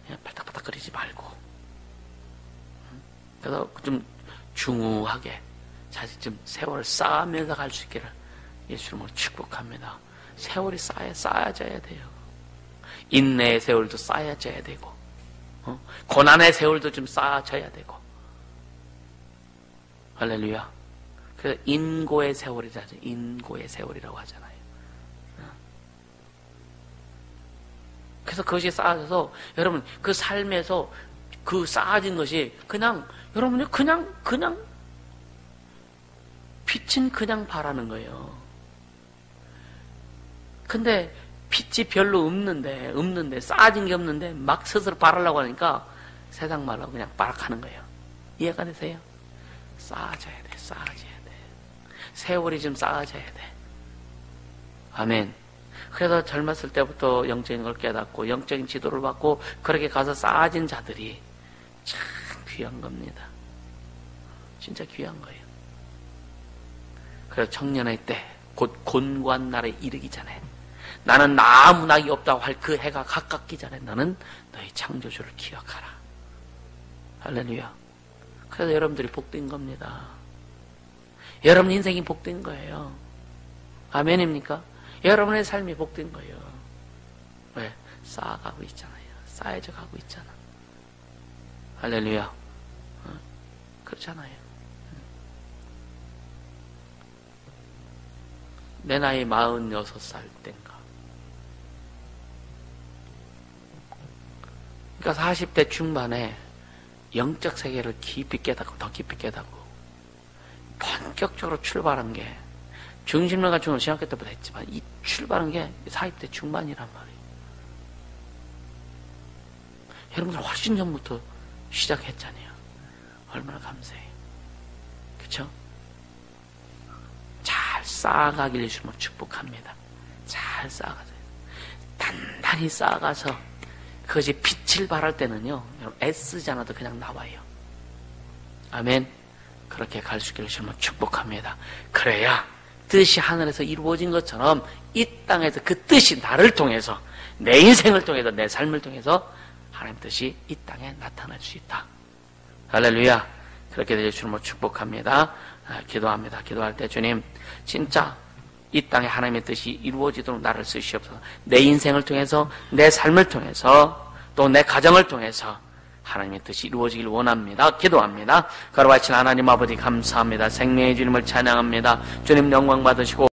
그냥 팔딱팔딱거리지 말고, 그래서 좀 중후하게 사실 좀 세월을 쌓으면서 갈 수 있기를 예수님으로 축복합니다. 세월이 쌓여져야 돼요. 인내의 세월도 쌓여져야 되고, 고난의 세월도 좀 쌓아져야 되고. 할렐루야. 그래서 인고의 세월이라죠. 인고의 세월이라고 하잖아요. 그래서 그것이 쌓아져서 여러분 그 삶에서 그 쌓아진 것이 그냥 여러분이 그냥 빛은 그냥 바라는 거예요. 근데 빛이 별로 없는데 쌓아진 게 없는데 막 스스로 바라려고 하니까 세상 말로 그냥 바락하는 거예요. 이해가 되세요? 쌓아져야 돼. 세월이 좀 쌓아져야 돼. 아멘. 그래서 젊었을 때부터 영적인 걸 깨닫고 영적인 지도를 받고 그렇게 가서 쌓아진 자들이 참 귀한 겁니다. 진짜 귀한 거예요. 그래서 청년의 때 곧 곤고한 날에 이르기 전에 나는 아무 낙이 없다고 할 그 해가 가깝기 전에 너는 너희 창조주를 기억하라. 할렐루야. 그래서 여러분들이 복된 겁니다. 여러분 인생이 복된 거예요. 아멘입니까? 여러분의 삶이 복된 거예요. 왜? 쌓아가고 있잖아요. 쌓여져 가고 있잖아. 할렐루야. 그렇잖아요. 내 나이 46살 때인가. 그러니까 40대 중반에 영적 세계를 깊이 깨닫고 더 깊이 깨닫고 본격적으로 출발한 게 중심을 가지고 신학교 때부터 했지만 이 출발한 게 40대 중반이란 말이에요. 여러분들 훨씬 전부터 시작했잖아요. 얼마나 감사해요. 그렇죠? 잘 쌓아가길 주시면 축복합니다. 잘 쌓아가세요. 단단히 쌓아가서 그것이 빛을 발할 때는요, 여러분 애쓰지 않아도 그냥 나와요. 아멘. 그렇게 갈 수 있기를 주시면 축복합니다. 그래야 뜻이 하늘에서 이루어진 것처럼 이 땅에서 그 뜻이 나를 통해서 내 인생을 통해서 내 삶을 통해서 하나님 뜻이 이 땅에 나타날 수 있다. 할렐루야. 그렇게 되어 주님을 축복합니다. 기도합니다. 기도할 때 주님 진짜 이 땅에 하나님의 뜻이 이루어지도록 나를 쓰시옵소서. 내 인생을 통해서 내 삶을 통해서 또 내 가정을 통해서 하나님의 뜻이 이루어지길 원합니다. 기도합니다. 거룩하신 하나님 아버지 감사합니다. 생명의 주님을 찬양합니다. 주님 영광 받으시고